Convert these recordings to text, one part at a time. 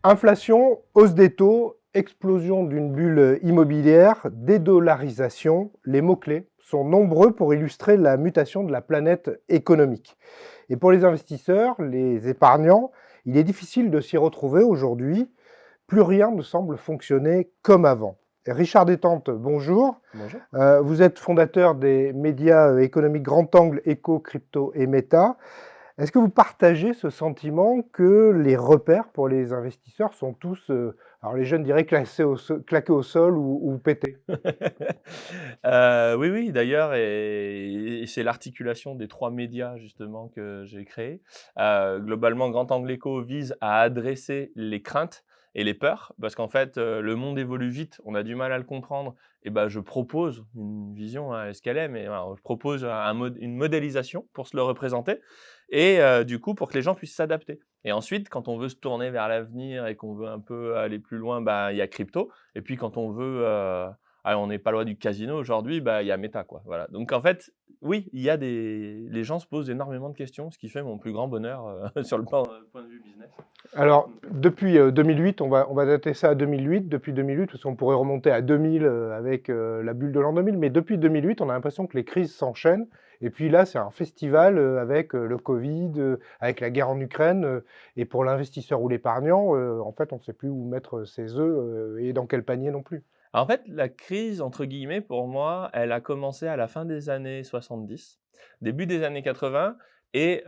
Inflation, hausse des taux, explosion d'une bulle immobilière, dédollarisation, les mots-clés sont nombreux pour illustrer la mutation de la planète économique. Et pour les investisseurs, les épargnants, il est difficile de s'y retrouver aujourd'hui. Plus rien ne semble fonctionner comme avant. Richard Détente, bonjour. Bonjour. Vous êtes fondateur des médias économiques Grand Angle, Eco, Crypto et Meta. Est-ce que vous partagez ce sentiment que les repères pour les investisseurs sont tous, alors les jeunes diraient claqués au sol ou pétés? Oui, oui, d'ailleurs et c'est l'articulation des 3 médias justement que j'ai créés. Globalement, Grand Angle Éco vise à adresser les craintes et les peurs parce qu'en fait, le monde évolue vite, on a du mal à le comprendre et ben, je propose une vision, hein, est ce qu'elle est, mais voilà, je propose une modélisation pour se le représenter et du coup, pour que les gens puissent s'adapter et ensuite, quand on veut se tourner vers l'avenir et qu'on veut un peu aller plus loin, bah, il y a crypto et puis quand on veut, on n'est pas loin du casino aujourd'hui, bah, il y a Meta, quoi, voilà. Donc en fait, oui, il y a les gens se posent énormément de questions, ce qui fait mon plus grand bonheur, sur le point de vue business. Alors, depuis 2008, on va dater ça à 2008. Depuis 2008, parce qu'on pourrait remonter à 2000 avec la bulle de l'an 2000, mais depuis 2008, on a l'impression que les crises s'enchaînent. Et puis là, c'est un festival avec le Covid, avec la guerre en Ukraine. Et pour l'investisseur ou l'épargnant, en fait, on ne sait plus où mettre ses œufs et dans quel panier non plus. En fait, la «crise» entre guillemets, pour moi, elle a commencé à la fin des années 70, début des années 80 et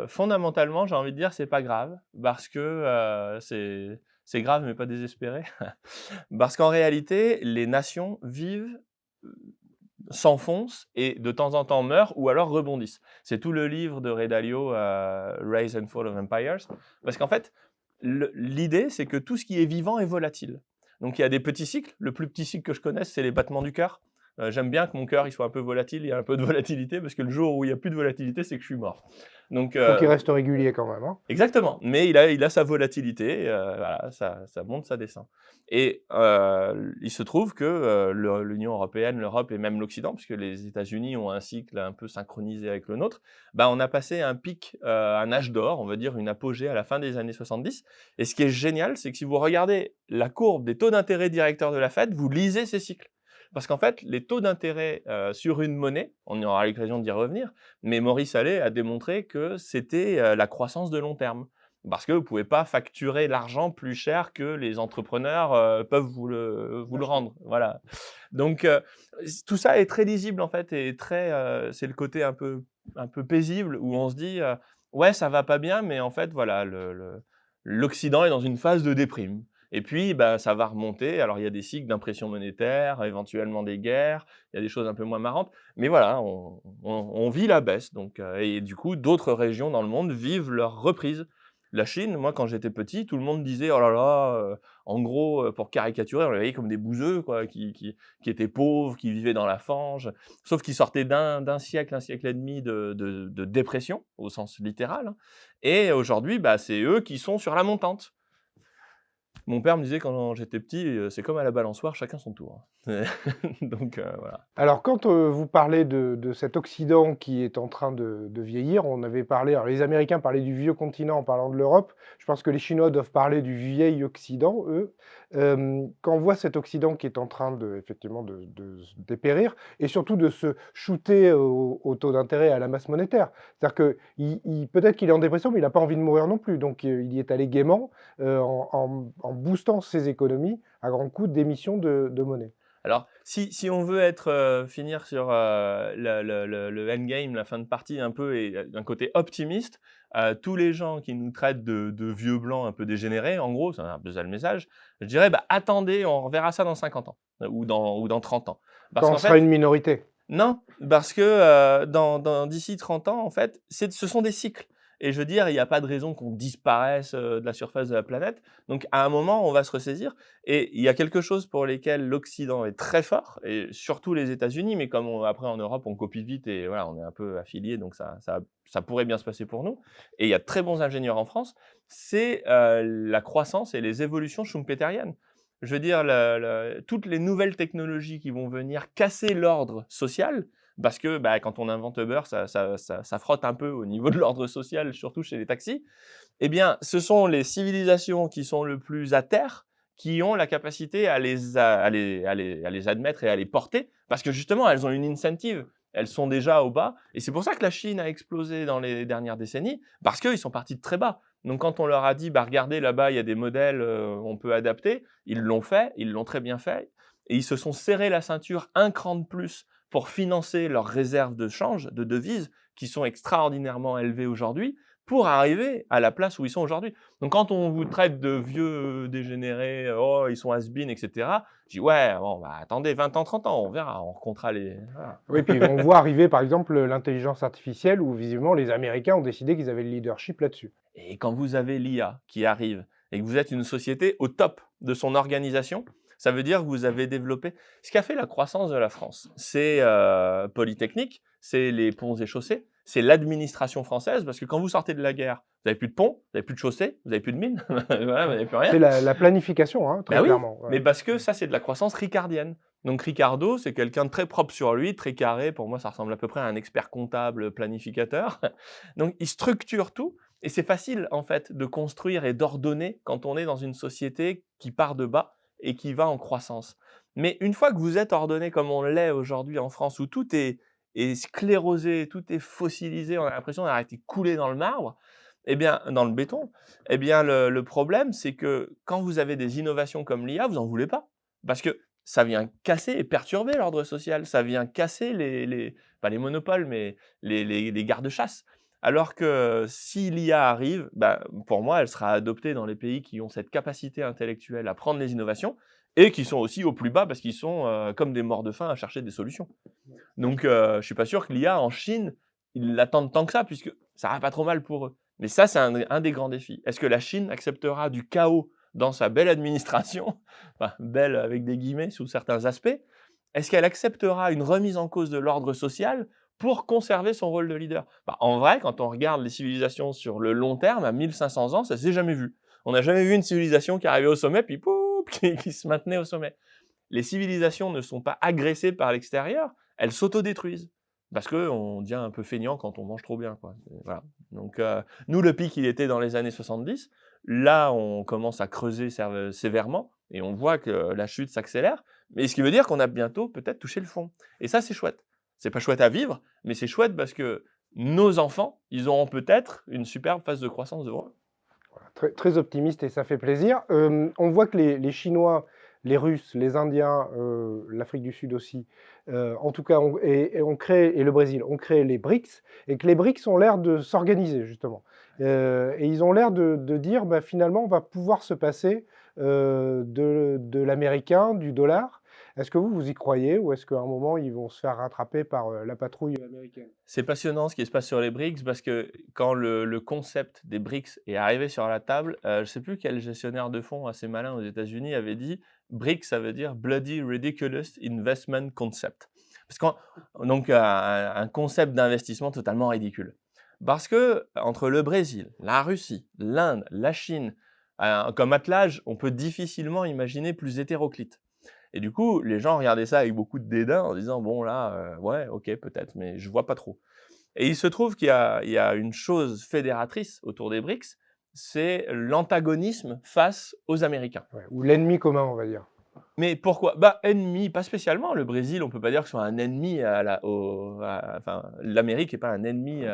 fondamentalement, j'ai envie de dire, c'est pas grave parce que, c'est grave mais pas désespéré. Parce qu'en réalité, les nations vivent, s'enfoncent et de temps en temps meurent ou alors rebondissent. C'est tout le livre de Ray Dalio, Rise and Fall of Empires, parce qu'en fait, l'idée, c'est que tout ce qui est vivant est volatile. Donc il y a des petits cycles. Le plus petit cycle que je connaisse, c'est les battements du cœur. J'aime bien que mon cœur il soit un peu volatile, il y a un peu de volatilité, parce que le jour où il n'y a plus de volatilité, c'est que je suis mort. Donc Il faut qu'il reste régulier quand même, hein. exactement, mais il a sa volatilité, voilà, ça monte, ça descend et il se trouve que, l'Union européenne, l'Europe et même l'Occident, puisque les États-Unis ont un cycle un peu synchronisé avec le nôtre, bah, on a passé un pic, un âge d'or, on va dire une apogée à la fin des années 70 et ce qui est génial, c'est que si vous regardez la courbe des taux d'intérêt directeurs de la Fed, vous lisez ces cycles. Parce qu'en fait, les taux d'intérêt, sur une monnaie, on aura l'occasion d'y revenir, mais Maurice Allais a démontré que c'était, la croissance de long terme. Parce que vous ne pouvez pas facturer l'argent plus cher que les entrepreneurs, peuvent vous le rendre. Voilà. Donc tout ça est très lisible en fait et très, c'est le côté un peu paisible où on se dit, «Ouais, ça va pas bien», mais en fait voilà, l'Occident est dans une phase de déprime. Et puis, bah, ça va remonter. Alors, il y a des cycles d'impression monétaire, éventuellement des guerres, il y a des choses un peu moins marrantes. Mais voilà, on vit la baisse. Donc, et du coup, d'autres régions dans le monde vivent leur reprise. La Chine, moi, quand j'étais petit, tout le monde disait, oh là là, en gros, pour caricaturer, on les voyait comme des bouseux, quoi, qui étaient pauvres, qui vivaient dans la fange. Sauf qu'ils sortaient d'un siècle, un siècle et demi de dépression, au sens littéral, hein. Et aujourd'hui, bah, c'est eux qui sont sur la montante. Mon père me disait quand j'étais petit, c'est comme à la balançoire, chacun son tour. Donc voilà. Alors quand, vous parlez de cet Occident qui est en train de vieillir, on avait parlé, alors les Américains parlaient du vieux continent en parlant de l'Europe. Je pense que les Chinois doivent parler du vieil Occident, eux. Quand on voit cet Occident qui est en train effectivement de se dépérir et surtout de se shooter au taux d'intérêt, à la masse monétaire. C'est-à-dire que peut-être qu'il est en dépression, mais il n'a pas envie de mourir non plus. Donc il y est allé gaiement, en boostant ses économies à grands coups d'émissions de monnaie. Alors si on veut être, finir sur, le endgame, la fin de partie un peu et d'un côté optimiste, tous les gens qui nous traitent de vieux blancs un peu dégénérés, en gros, c'est un peu ça le message, je dirais: «Bah, attendez, on reverra ça dans 50 ans, ou dans 30 ans». Parce Quand on qu'en sera fait une minorité. non, parce que, d'ici 30 ans, en fait, ce sont des cycles et je veux dire, il n'y a pas de raison qu'on disparaisse, de la surface de la planète. Donc à un moment, on va se ressaisir et il y a quelque chose pour lesquels l'Occident est très fort et surtout les États-Unis, mais comme après en Europe, on copie vite et voilà, on est un peu affiliés, donc ça pourrait bien se passer pour nous et il y a de très bons ingénieurs en France, c'est, la croissance et les évolutions schumpeteriennes. Je veux dire, toutes les nouvelles technologies qui vont venir casser l'ordre social, parce que bah, quand on invente Uber, ça frotte un peu au niveau de l'ordre social, surtout chez les taxis. Eh bien, ce sont les civilisations qui sont le plus à terre qui ont la capacité à les admettre et à les porter, parce que justement, elles ont une incentive. Elles sont déjà au bas, et c'est pour ça que la Chine a explosé dans les dernières décennies, parce qu'ils sont partis de très bas. Donc quand on leur a dit, bah regardez là-bas, il y a des modèles, on peut adapter, ils l'ont fait, ils l'ont très bien fait, et ils se sont serrés la ceinture un cran de plus pour financer leurs réserves de change, de devises, qui sont extraordinairement élevées aujourd'hui, pour arriver à la place où ils sont aujourd'hui. Donc quand on vous traite de vieux dégénérés, oh ils sont has-been, etc. Je dis ouais, bon bah attendez 20 ans, 30 ans, on verra, on comptera les. Voilà. Oui, puis on voit arriver par exemple l'intelligence artificielle où visiblement les Américains ont décidé qu'ils avaient le leadership là-dessus. Et quand vous avez l'IA qui arrive et que vous êtes une société au top de son organisation, ça veut dire que vous avez développé. Ce qui a fait la croissance de la France, c'est Polytechnique, c'est les ponts et chaussées, c'est l'administration française, parce que quand vous sortez de la guerre, vous n'avez plus de ponts, vous n'avez plus de chaussées, vous n'avez plus de mines, voilà, vous n'avez plus rien. C'est la planification, hein, très Ben oui, clairement. Ouais. mais parce que ça, c'est de la croissance ricardienne. Donc Ricardo, c'est quelqu'un de très propre sur lui, très carré. Pour moi, ça ressemble à peu près à un expert comptable planificateur. Donc il structure tout, et c'est facile en fait de construire et d'ordonner quand on est dans une société qui part de bas et qui va en croissance. Mais une fois que vous êtes ordonné comme on l'est aujourd'hui en France, où tout est sclérosé, tout est fossilisé, on a l'impression d'avoir été coulé dans le marbre, eh bien, dans le béton, eh bien, le problème, c'est que quand vous avez des innovations comme l'IA, vous n'en voulez pas. Parce que ça vient casser et perturber l'ordre social. Ça vient casser pas les monopoles, mais les gardes-chasse. Alors que si l'IA arrive, bah, pour moi, elle sera adoptée dans les pays qui ont cette capacité intellectuelle à prendre les innovations et qui sont aussi au plus bas parce qu'ils sont comme des morts de faim à chercher des solutions. Donc, je suis pas sûr que l'IA en Chine, ils l'attendent tant que ça, puisque ça va pas trop mal pour eux. Mais ça, c'est un des grands défis. Est-ce que la Chine acceptera du chaos dans sa belle administration, enfin, belle avec des guillemets sous certains aspects? Est-ce qu'elle acceptera une remise en cause de l'ordre social pour conserver son rôle de leader? Bah, en vrai, quand on regarde les civilisations sur le long terme, à 1500 ans, ça s'est jamais vu. On n'a jamais vu une civilisation qui arrivait au sommet, puis pouf, qui se maintenait au sommet. Les civilisations ne sont pas agressées par l'extérieur, elles s'autodétruisent. Parce qu'on devient un peu feignant quand on mange trop bien, quoi. Voilà. Donc, nous, le pic, il était dans les années 70. Là, on commence à creuser sévèrement et on voit que la chute s'accélère. Mais ce qui veut dire qu'on a bientôt peut-être touché le fond. Et ça, c'est chouette. C'est pas chouette à vivre, mais c'est chouette parce que nos enfants, ils auront peut-être une superbe phase de croissance devant eux. Voilà, très, très optimiste et ça fait plaisir. On voit que les Chinois, les Russes, les Indiens, l'Afrique du Sud aussi, en tout cas, et le Brésil, ont créé les BRICS, et que les BRICS ont l'air de s'organiser justement. Et ils ont l'air de dire, bah, finalement, on va pouvoir se passer de l'américain, du dollar. Est-ce que vous y croyez, ou est-ce qu'à un moment, ils vont se faire rattraper par la patrouille américaine? C'est passionnant ce qui se passe sur les BRICS parce que quand le concept des BRICS est arrivé sur la table, je ne sais plus quel gestionnaire de fonds assez malin aux États-Unis avait dit BRICS, ça veut dire Bloody Ridiculous Investment Concept. Parce donc un concept d'investissement totalement ridicule. Parce que entre le Brésil, la Russie, l'Inde, la Chine, comme attelage, on peut difficilement imaginer plus hétéroclite. Et du coup, les gens regardaient ça avec beaucoup de dédain en disant bon là, ouais, ok, peut-être, mais je vois pas trop. Et il se trouve qu'il y a une chose fédératrice autour des BRICS, c'est l'antagonisme face aux Américains. Ouais, ou l'ennemi commun, on va dire. Mais pourquoi? Bah, ennemi, pas spécialement. Le Brésil, on peut pas dire que ce soit un ennemi enfin, l'Amérique n'est pas un ennemi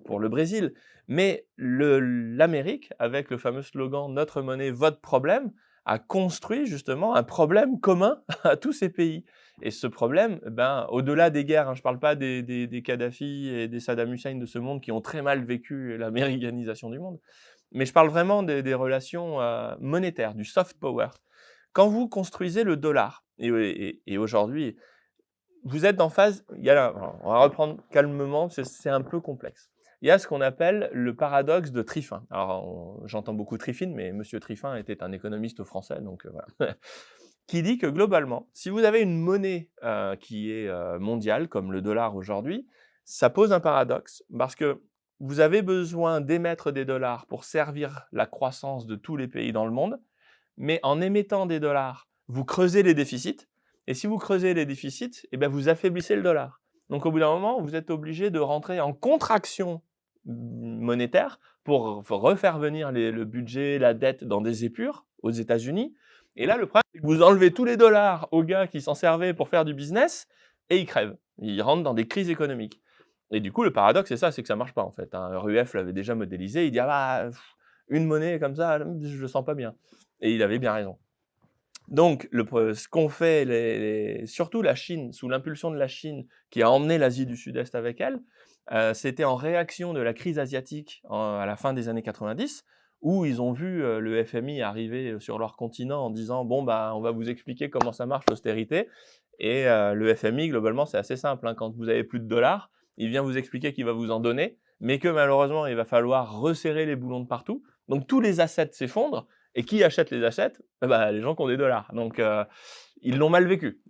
pour le Brésil. Mais l'Amérique, avec le fameux slogan Notre monnaie, votre problème, a construit justement un problème commun à tous ces pays. Et ce problème, ben, au-delà des guerres, hein, je ne parle pas des Kadhafi et des Saddam Hussein de ce monde qui ont très mal vécu l'américanisation du monde, mais je parle vraiment des relations monétaires, du soft power. Quand vous construisez le dollar, et aujourd'hui, vous êtes en phase, on va reprendre calmement, c'est un peu complexe. Il y a ce qu'on appelle le paradoxe de Triffin. Alors, j'entends beaucoup Triffin, mais Monsieur Triffin était un économiste français, donc voilà. Qui dit que globalement, si vous avez une monnaie qui est mondiale, comme le dollar aujourd'hui, ça pose un paradoxe, parce que vous avez besoin d'émettre des dollars pour servir la croissance de tous les pays dans le monde, mais en émettant des dollars, vous creusez les déficits, et si vous creusez les déficits, eh bien vous affaiblissez le dollar. Donc au bout d'un moment, vous êtes obligé de rentrer en contraction monétaire pour refaire venir le budget, la dette dans des épures aux États-Unis. Et là, le problème, c'est que vous enlevez tous les dollars aux gars qui s'en servaient pour faire du business et ils crèvent. Ils rentrent dans des crises économiques. Et du coup, le paradoxe, c'est ça, c'est que ça marche pas en fait, hein. Rueff l'avait déjà modélisé, il dit: «Ah bah, une monnaie comme ça, je le sens pas bien». Et il avait bien raison. Donc ce qu'ont fait surtout la Chine, sous l'impulsion de la Chine, qui a emmené l'Asie du Sud-Est avec elle, c'était en réaction de la crise asiatique à la fin des années 90, où ils ont vu, le FMI arriver, sur leur continent en disant: «Bon, bah, on va vous expliquer comment ça marche l'austérité». Et le FMI globalement, c'est assez simple, hein. Quand vous avez plus de dollars, il vient vous expliquer qu'il va vous en donner, mais que malheureusement, il va falloir resserrer les boulons de partout. Donc tous les assets s'effondrent. Et qui achète les assets? Bah, les gens qui ont des dollars. Donc ils l'ont mal vécu.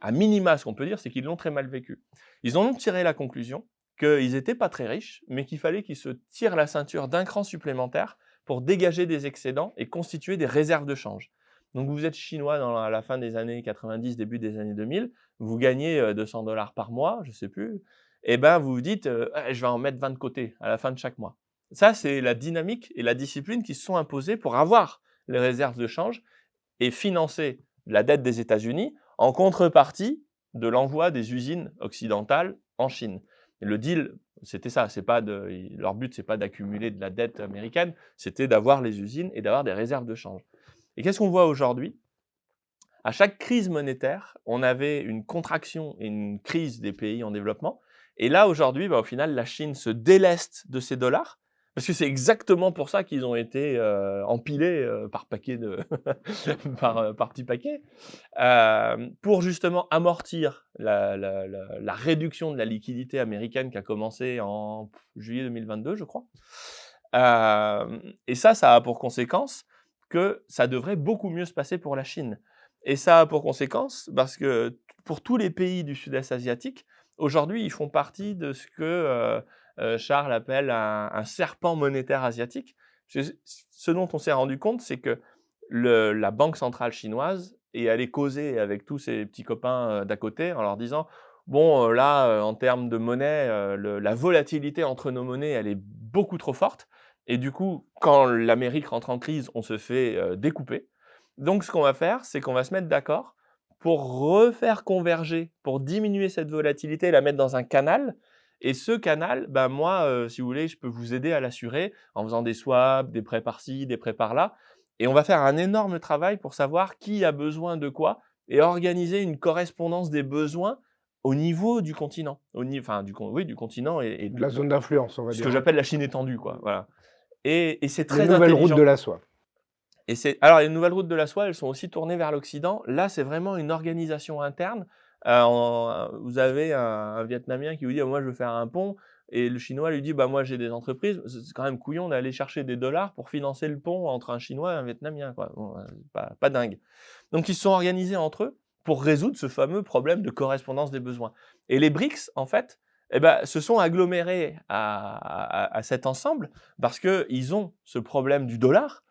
À minima, ce qu'on peut dire, c'est qu'ils l'ont très mal vécu. Ils en ont tiré la conclusion qu'ils n'étaient pas très riches, mais qu'il fallait qu'ils se tirent la ceinture d'un cran supplémentaire pour dégager des excédents et constituer des réserves de change. Donc vous êtes chinois à la fin des années 90, début des années 2000, vous gagnez 200 dollars par mois, je ne sais plus, et ben vous vous dites je vais en mettre 20 de côté à la fin de chaque mois. Ça, c'est la dynamique et la discipline qui se sont imposées pour avoir les réserves de change et financer la dette des États-Unis en contrepartie de l'envoi des usines occidentales en Chine. Et le deal, c'était ça. Leur but, c'est pas d'accumuler de la dette américaine, c'était d'avoir les usines et d'avoir des réserves de change. Et qu'est-ce qu'on voit aujourd'hui? À chaque crise monétaire, on avait une contraction et une crise des pays en développement. Et là, aujourd'hui, au final, la Chine se déleste de ses dollars. Parce que c'est exactement pour ça qu'ils ont été empilés par paquet par petits paquets, pour justement amortir la réduction de la liquidité américaine qui a commencé en juillet 2022, je crois. Et ça a pour conséquence que ça devrait beaucoup mieux se passer pour la Chine. Et ça a pour conséquence, parce que pour tous les pays du sud-est asiatique, aujourd'hui, ils font partie de ce que Charles appelle un serpent monétaire asiatique. Ce dont on s'est rendu compte, c'est que la banque centrale chinoise est allée causer avec tous ses petits copains d'à côté en leur disant: bon, là, en termes de monnaie, la volatilité entre nos monnaies, elle est beaucoup trop forte. Et du coup, quand l'Amérique rentre en crise, on se fait découper. Donc, ce qu'on va faire, c'est qu'on va se mettre d'accord pour refaire converger, pour diminuer cette volatilité et la mettre dans un canal. Et ce canal, ben moi, si vous voulez, je peux vous aider à l'assurer en faisant des swaps, des prêts par-ci, des prêts par-là. Et on va faire un énorme travail pour savoir qui a besoin de quoi et organiser une correspondance des besoins au niveau du continent. Enfin, du continent et De la zone d'influence, on va ce que dire. j'appelle la Chine étendue, quoi. Voilà. Et c'est Les très nouvelles routes intelligent. de la soie. Alors les nouvelles routes de la soie, elles sont aussi tournées vers l'Occident. Là, c'est vraiment une organisation interne. Vous avez un Vietnamien qui vous dit: «Moi, je veux faire un pont», et le Chinois lui dit: «Bah, moi, j'ai des entreprises». C'est quand même couillon d'aller chercher des dollars pour financer le pont entre un Chinois et un Vietnamien, quoi. Bon, pas dingue. Donc ils se sont organisés entre eux pour résoudre ce fameux problème de correspondance des besoins. Et les BRICS, en fait, eh ben, se sont agglomérés à cet ensemble parce qu'ils ont ce problème du dollar.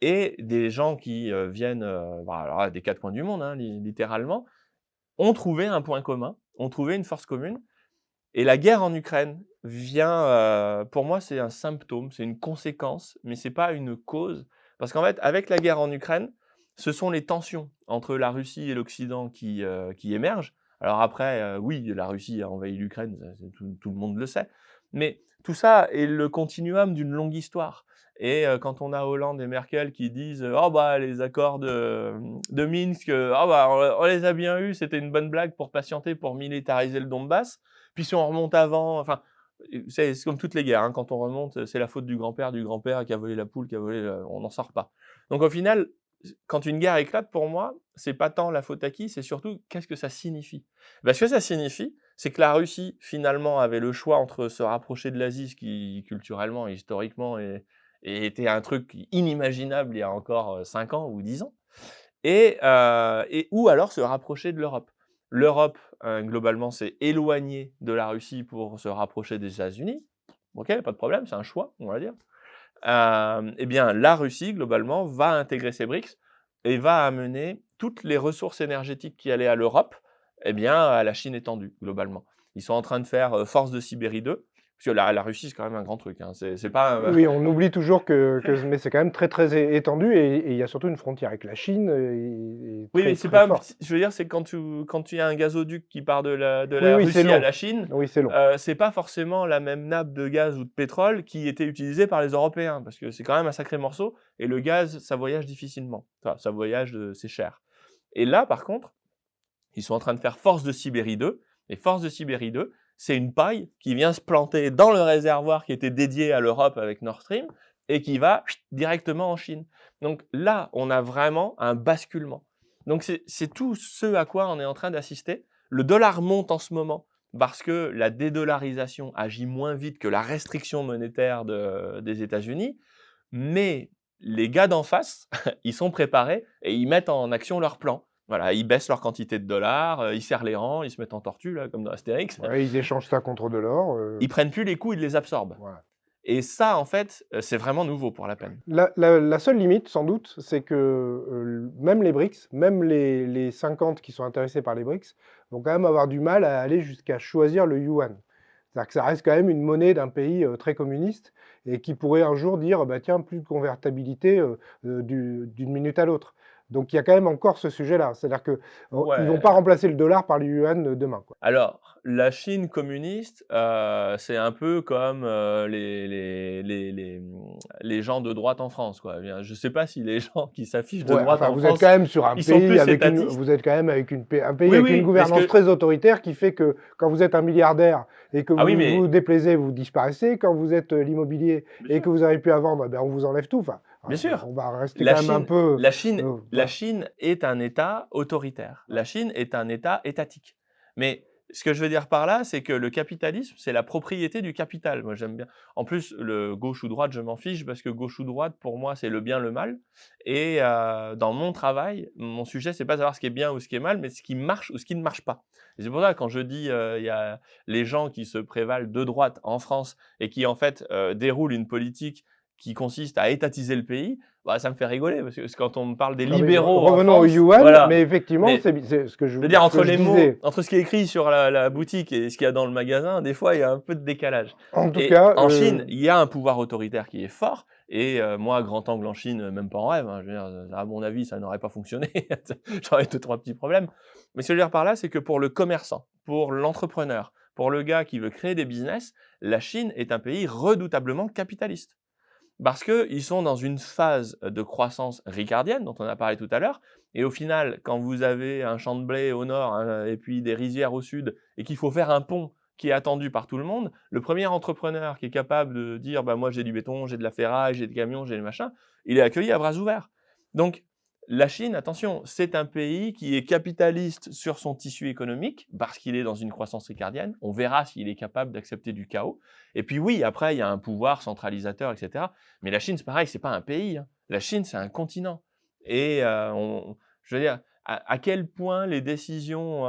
Et des gens qui viennent alors, des quatre coins du monde, hein, littéralement, ont trouvé un point commun, ont trouvé une force commune. Et la guerre en Ukraine vient, pour moi, c'est un symptôme, c'est une conséquence, mais c'est pas une cause. Parce qu'en fait, avec la guerre en Ukraine, ce sont les tensions entre la Russie et l'Occident qui émergent. Alors après, oui, la Russie a envahi l'Ukraine, tout le monde le sait. Mais tout ça est le continuum d'une longue histoire. Et quand on a Hollande et Merkel qui disent: «Oh bah, les accords de Minsk, oh bah, on les a bien eus, c'était une bonne blague pour patienter, pour militariser le Donbass». Puis si on remonte avant, enfin, c'est comme toutes les guerres, hein, quand on remonte, c'est la faute du grand-père qui a volé la poule, qui a volé on n'en sort pas. Donc au final, quand une guerre éclate, pour moi, c'est pas tant la faute à qui, c'est surtout qu'est-ce que ça signifie. Ce que ça signifie, c'est que la Russie, finalement, avait le choix entre se rapprocher de l'Asie, ce qui culturellement et historiquement était un truc inimaginable il y a encore 5 ans ou 10 ans, ou alors se rapprocher de l'Europe. L'Europe, globalement, s'est éloignée de la Russie pour se rapprocher des États-Unis. OK, pas de problème, c'est un choix, on va dire. Eh bien, la Russie, globalement, va intégrer ces BRICS et va amener toutes les ressources énergétiques qui allaient à l'Europe, eh bien, à la Chine étendue, globalement. Ils sont en train de faire Force de Sibérie 2, Parce que la Russie, c'est quand même un grand truc, hein. C'est pas, Oui, on oublie toujours mais c'est quand même très, très étendu et il y a surtout une frontière avec la Chine, et oui, très, mais c'est très pas un forte. petit je veux dire, c'est quand tu as un gazoduc qui part de Oui, la oui, c'est Russie à long. la Chine, Oui, c'est long. c'est pas forcément la même nappe de gaz ou de pétrole qui était utilisée par les Européens, parce que c'est quand même un sacré morceau et le gaz, ça voyage difficilement. Enfin, ça voyage, c'est cher. Et là, par contre, ils sont en train de faire Force de Sibérie 2 et Force de Sibérie 2, c'est une paille qui vient se planter dans le réservoir qui était dédié à l'Europe avec Nord Stream et qui va directement en Chine. Donc là, on a vraiment un basculement. Donc c'est tout ce à quoi on est en train d'assister. Le dollar monte en ce moment parce que la dédollarisation agit moins vite que la restriction monétaire des États-Unis, mais les gars d'en face, ils sont préparés et ils mettent en action leur plan. Voilà, ils baissent leur quantité de dollars, ils serrent les rangs, ils se mettent en tortue là, comme dans Astérix. Ouais, ils échangent ça contre de l'or, Ils prennent plus les coups, ils les absorbent. voilà. Et ça, en fait, c'est vraiment nouveau pour la peine. La seule limite, sans doute, c'est que, même les BRICS, même les 50 qui sont intéressés par les BRICS, vont quand même avoir du mal à aller jusqu'à choisir le yuan. C'est-à-dire que ça reste quand même une monnaie d'un pays, très communiste et qui pourrait un jour dire: «Bah, tiens, plus de convertibilité, d'une minute à l'autre». Donc il y a quand même encore ce sujet-là. C'est-à-dire que, ils vont Ouais. pas remplacer le dollar par le yuan, demain, quoi. Alors, la Chine communiste, c'est un peu comme, les gens de droite en France, quoi. Eh bien, je sais pas si les gens qui s'affichent de Ouais, droite enfin, en vous êtes France, quand même sur un ils sont pays plus avec une étatistes. vous êtes quand même avec un pays Oui, avec une oui, mais ce gouvernance que très autoritaire qui fait que quand vous êtes un milliardaire et que ah oui, vous vous mais déplaisez, vous disparaissez. Quand vous êtes, l'immobilier bien et que sûr. vous n'arrivez plus à vendre, eh ben, on vous enlève tout. Enfin, Bien sûr. on va rester La quand même un Chine peu, la Chine la voilà. Chine est un État autoritaire. La Chine est un État étatique. Mais ce que je veux dire par là, c'est que le capitalisme, c'est la propriété du capital. Moi, j'aime bien. En plus, le gauche ou droite, je m'en fiche parce que gauche ou droite, pour moi, c'est le bien, le mal. Et dans mon travail, mon sujet, c'est pas de savoir ce qui est bien ou ce qui est mal, mais ce qui marche ou ce qui ne marche pas. Et c'est pour ça que quand je dis, il y a les gens qui se prévalent de droite en France et qui, en fait, déroulent une politique qui consiste à étatiser le pays, bah, ça me fait rigoler parce que quand on me parle des Non, mais libéraux en revenons au France, yuan, voilà. mais effectivement, Mais c'est je veux dire, ce que entre je les mots, disais. entre ce qui est écrit sur la boutique et ce qu'il y a dans le magasin, des fois, il y a un peu de décalage. En tout Et cas, en Chine, il y a un pouvoir autoritaire qui est fort. Et moi, grand angle en Chine, même pas en rêve, hein, je veux dire, à mon avis, ça n'aurait pas fonctionné. J'aurais 2-3 petits problèmes. Mais ce que je veux dire par là, c'est que pour le commerçant, pour l'entrepreneur, pour le gars qui veut créer des business, la Chine est un pays redoutablement capitaliste. Parce qu'ils sont dans une phase de croissance ricardienne, dont on a parlé tout à l'heure. Et au final, quand vous avez un champ de blé au nord, hein, et puis des rizières au sud, et qu'il faut faire un pont qui est attendu par tout le monde, le premier entrepreneur qui est capable de dire bah, « moi j'ai du béton, j'ai de la ferraille, j'ai des camions, j'ai des machins », il est accueilli à bras ouverts. Donc la Chine, attention, c'est un pays qui est capitaliste sur son tissu économique, parce qu'il est dans une croissance ricardienne. On verra s'il est capable d'accepter du chaos. Et puis oui, après, il y a un pouvoir centralisateur, etc. Mais la Chine, c'est pareil, c'est pas un pays, hein. La Chine, c'est un continent. Et je veux dire, à quel point les décisions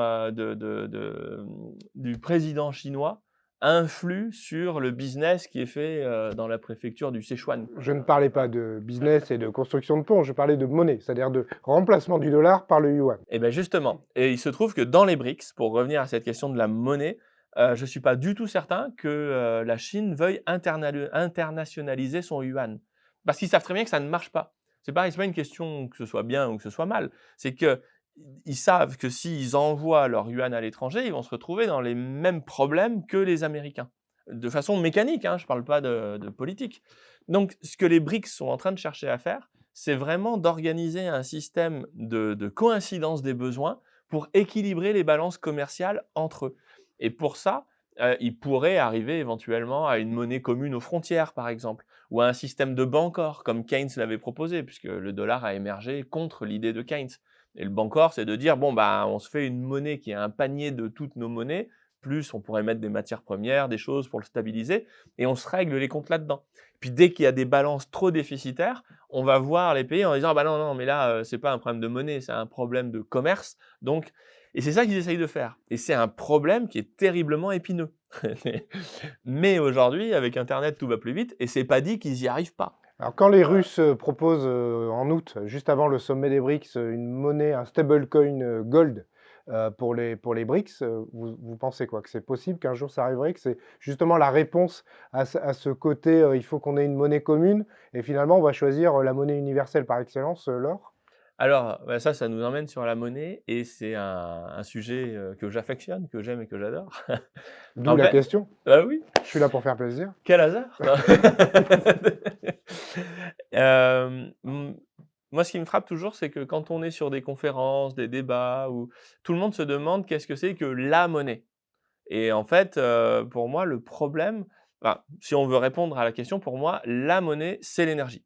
du président chinois influent sur le business qui est fait dans la préfecture du Sichuan. Je ne parlais pas de business et de construction de ponts, je parlais de monnaie, c'est-à-dire de remplacement du dollar par le yuan. Et bien justement, et il se trouve que dans les BRICS, pour revenir à cette question de la monnaie, je ne suis pas du tout certain que la Chine veuille internationaliser son yuan. Parce qu'ils savent très bien que ça ne marche pas. C'est pas une question que ce soit bien ou que ce soit mal. C'est qu'ils savent que s'ils envoient leur yuan à l'étranger, ils vont se retrouver dans les mêmes problèmes que les Américains. De façon mécanique, hein, je ne parle pas de politique. Donc ce que les BRICS sont en train de chercher à faire, c'est vraiment d'organiser un système de coïncidence des besoins pour équilibrer les balances commerciales entre eux. Et pour ça, ils pourraient arriver éventuellement à une monnaie commune aux frontières, par exemple, ou à un système de Bancor, comme Keynes l'avait proposé, puisque le dollar a émergé contre l'idée de Keynes. Et le Bancor, c'est de dire, bon, bah, on se fait une monnaie qui est un panier de toutes nos monnaies, plus on pourrait mettre des matières premières, des choses pour le stabiliser, et on se règle les comptes là-dedans. Puis dès qu'il y a des balances trop déficitaires, on va voir les pays en disant ah bah non, non, mais là, c'est pas un problème de monnaie, c'est un problème de commerce. Donc, et c'est ça qu'ils essayent de faire. Et c'est un problème qui est terriblement épineux. Mais aujourd'hui, avec Internet, tout va plus vite, et c'est pas dit qu'ils y arrivent pas. Alors quand les Russes proposent en août, juste avant le sommet des BRICS, une monnaie, un stablecoin gold, pour les BRICS. Vous pensez quoi? Que c'est possible qu'un jour ça arriverait, que c'est justement la réponse à ce côté, il faut qu'on ait une monnaie commune et finalement on va choisir la monnaie universelle par excellence, l'or? Alors, bah, ça nous emmène sur la monnaie et c'est un sujet, que j'affectionne, que j'aime et que j'adore. D'où En la fait question. oui, Je suis là pour faire plaisir. quel hasard! Mmh, moi, ce qui me frappe toujours, c'est que quand on est sur des conférences, des débats où tout le monde se demande qu'est-ce que c'est que la monnaie? Et en fait, pour moi, le problème, si on veut répondre à la question, pour moi, la monnaie, c'est l'énergie.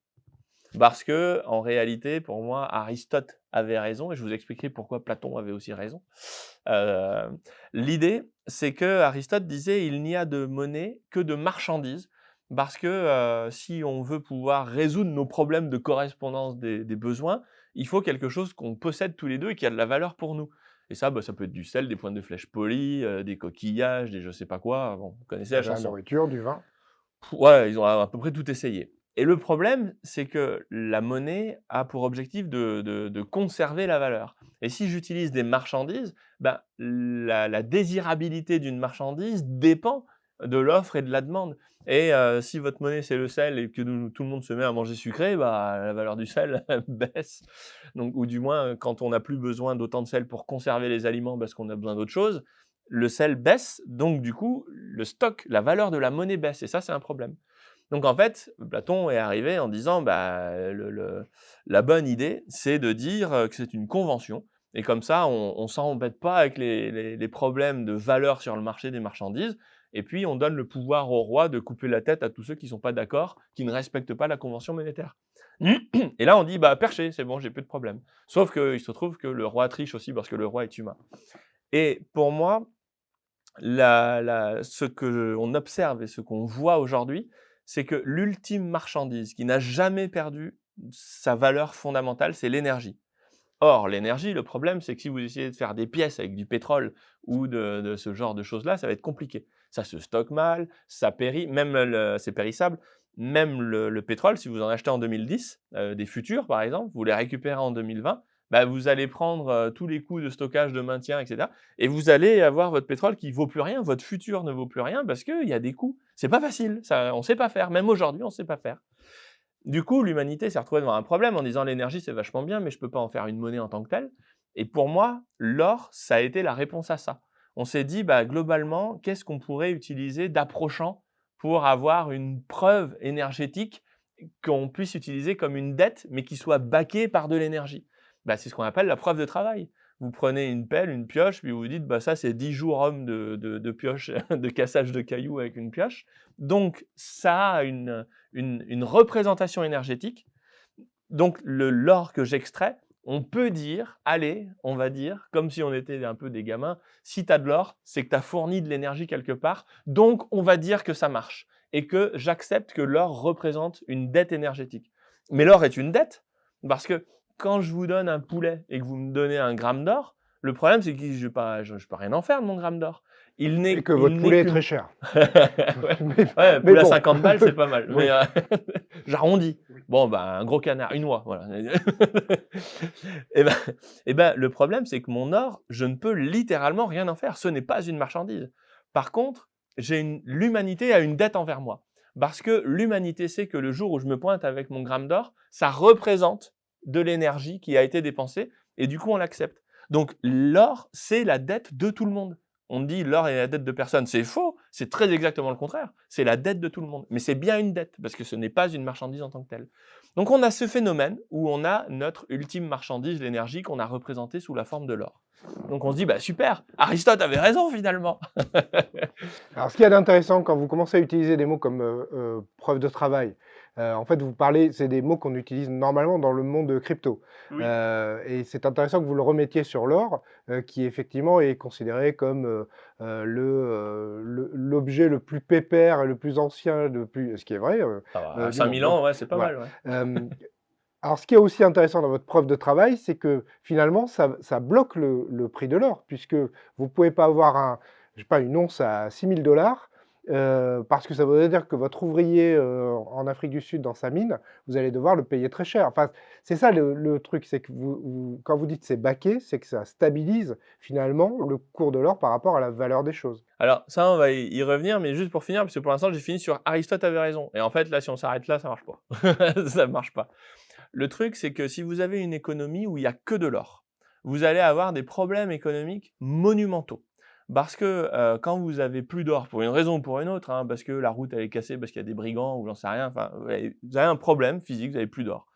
Parce que en réalité, pour moi, Aristote avait raison et je vous expliquerai pourquoi Platon avait aussi raison. Heu, L'idée, c'est que Aristote disait: «Il n'y a de monnaie que de marchandises» parce que, si on veut pouvoir résoudre nos problèmes de correspondance des besoins, il faut quelque chose qu'on possède tous les 2 et qui a de la valeur pour nous. Et ça, ça peut être du sel, des pointes de flèche polies, des coquillages, des je sais pas quoi, bon, vous connaissez la De la chanson. nourriture, du vin. Ouais, ils ont à peu près tout essayé. Et le problème, c'est que la monnaie a pour objectif de conserver la valeur. Et si j'utilise des marchandises, ben, la désirabilité d'une marchandise dépend de l'offre et de la demande. Et si votre monnaie, c'est le sel et que tout le monde se met à manger sucré, bah, la valeur du sel baisse. Donc, ou du moins, quand on n'a plus besoin d'autant de sel pour conserver les aliments parce qu'on a besoin d'autre chose, le sel baisse, donc du coup, le stock, la valeur de la monnaie baisse et ça, c'est un problème. Donc en fait, Platon est arrivé en disant, bah, la bonne idée, c'est de dire, que c'est une convention et comme ça, on s'embête pas avec les problèmes de valeur sur le marché des marchandises et puis on donne le pouvoir au roi de couper la tête à tous ceux qui sont pas d'accord, qui ne respectent pas la convention monétaire. Et là, on dit: «Bah, perché, c'est bon, j'ai plus de problème». Sauf qu'il se trouve que le roi triche aussi parce que le roi est humain. Et pour moi, ce qu'on observe et ce qu'on voit aujourd'hui, c'est que l'ultime marchandise qui n'a jamais perdu sa valeur fondamentale, c'est l'énergie. Or, l'énergie, le problème, c'est que si vous essayez de faire des pièces avec du pétrole ou de ce genre de choses-là, ça va être compliqué. Ça se stocke mal, ça périt, même c'est périssable. Même le pétrole, si vous en achetez en 2010, des futurs par exemple, vous les récupérez en 2020, bah, vous allez prendre tous les coûts de stockage, de maintien, etc. Et vous allez avoir votre pétrole qui vaut plus rien, votre futur ne vaut plus rien parce qu'il y a des coûts. C'est pas facile, ça, on sait pas faire. Même aujourd'hui, on sait pas faire. Du coup, l'humanité s'est retrouvée devant un problème en disant: «L'énergie, c'est vachement bien, mais je peux pas en faire une monnaie en tant que telle» et pour moi, l'or, ça a été la réponse à ça. On s'est dit: «Bah, globalement, qu'est-ce qu'on pourrait utiliser d'approchant pour avoir une preuve énergétique qu'on puisse utiliser comme une dette, mais qui soit backée par de l'énergie?» Bah, c'est ce qu'on appelle la preuve de travail. Vous prenez une pelle, une pioche, puis vous vous dites: «Bah, ça, c'est 10 jours hommes de pioche, de cassage de cailloux avec une pioche». Donc ça a une représentation énergétique. Donc l'or que j'extrais, on peut dire, allez, on va dire, comme si on était un peu des gamins, si tu as de l'or, c'est que tu as fourni de l'énergie quelque part, donc on va dire que ça marche et que j'accepte que l'or représente une dette énergétique. Mais l'or est une dette, parce que quand je vous donne un poulet et que vous me donnez un gramme d'or, le problème c'est que je peux rien en faire de mon gramme d'or. Et que votre Il n'est poulet est très qu'une cher. ouais, Mais ouais, mais poulet à bon. 50 balles, c'est pas mal, Oui. mais j'arrondis. Oui. Bon, bah, un gros canard, une oie, voilà. Et ben le problème, c'est que mon or, je ne peux littéralement rien en faire. Ce n'est pas une marchandise. Par contre, l'humanité a une dette envers moi. Parce que l'humanité sait que le jour où je me pointe avec mon gramme d'or, ça représente de l'énergie qui a été dépensée et du coup, on l'accepte. Donc l'or, c'est la dette de tout le monde. On dit l'or est la dette de personne. C'est faux, c'est très exactement le contraire. C'est la dette de tout le monde. Mais c'est bien une dette, parce que ce n'est pas une marchandise en tant que telle. Donc on a ce phénomène où on a notre ultime marchandise, l'énergie, qu'on a représentée sous la forme de l'or. Donc on se dit, bah super, Aristote avait raison finalement. Alors, ce qu'il y a d'intéressant quand vous commencez à utiliser des mots comme preuve de travail, en fait, vous parlez, c'est des mots qu'on utilise normalement dans le monde crypto. Oui. Et c'est intéressant que vous le remettiez sur l'or, qui effectivement est considéré comme l'objet le plus pépère et le plus ancien, ce qui est vrai. Ça va, Du monde. 5000 Donc, ans, ouais, c'est pas voilà. mal, ouais. Alors, ce qui est aussi intéressant dans votre preuve de travail, c'est que finalement, ça bloque le prix de l'or, puisque vous ne pouvez pas avoir je sais pas, une once à 6 000 $, parce que ça voudrait dire que votre ouvrier, en Afrique du Sud dans sa mine, vous allez devoir le payer très cher. Enfin, c'est ça le truc, c'est que quand vous dites c'est baqué, c'est que ça stabilise finalement le cours de l'or par rapport à la valeur des choses. Alors ça, on va y revenir, mais juste pour finir, parce que pour l'instant, j'ai fini sur Aristote avait raison. Et en fait, là, si on s'arrête là, ça marche pas. Ça marche pas. Le truc, c'est que si vous avez une économie où il y a que de l'or, vous allez avoir des problèmes économiques monumentaux. Parce que quand vous avez plus d'or, pour une raison ou pour une autre, hein, parce que la route elle est cassée, parce qu'il y a des brigands ou j'en sais rien, enfin, vous avez un problème physique, vous avez plus d'or.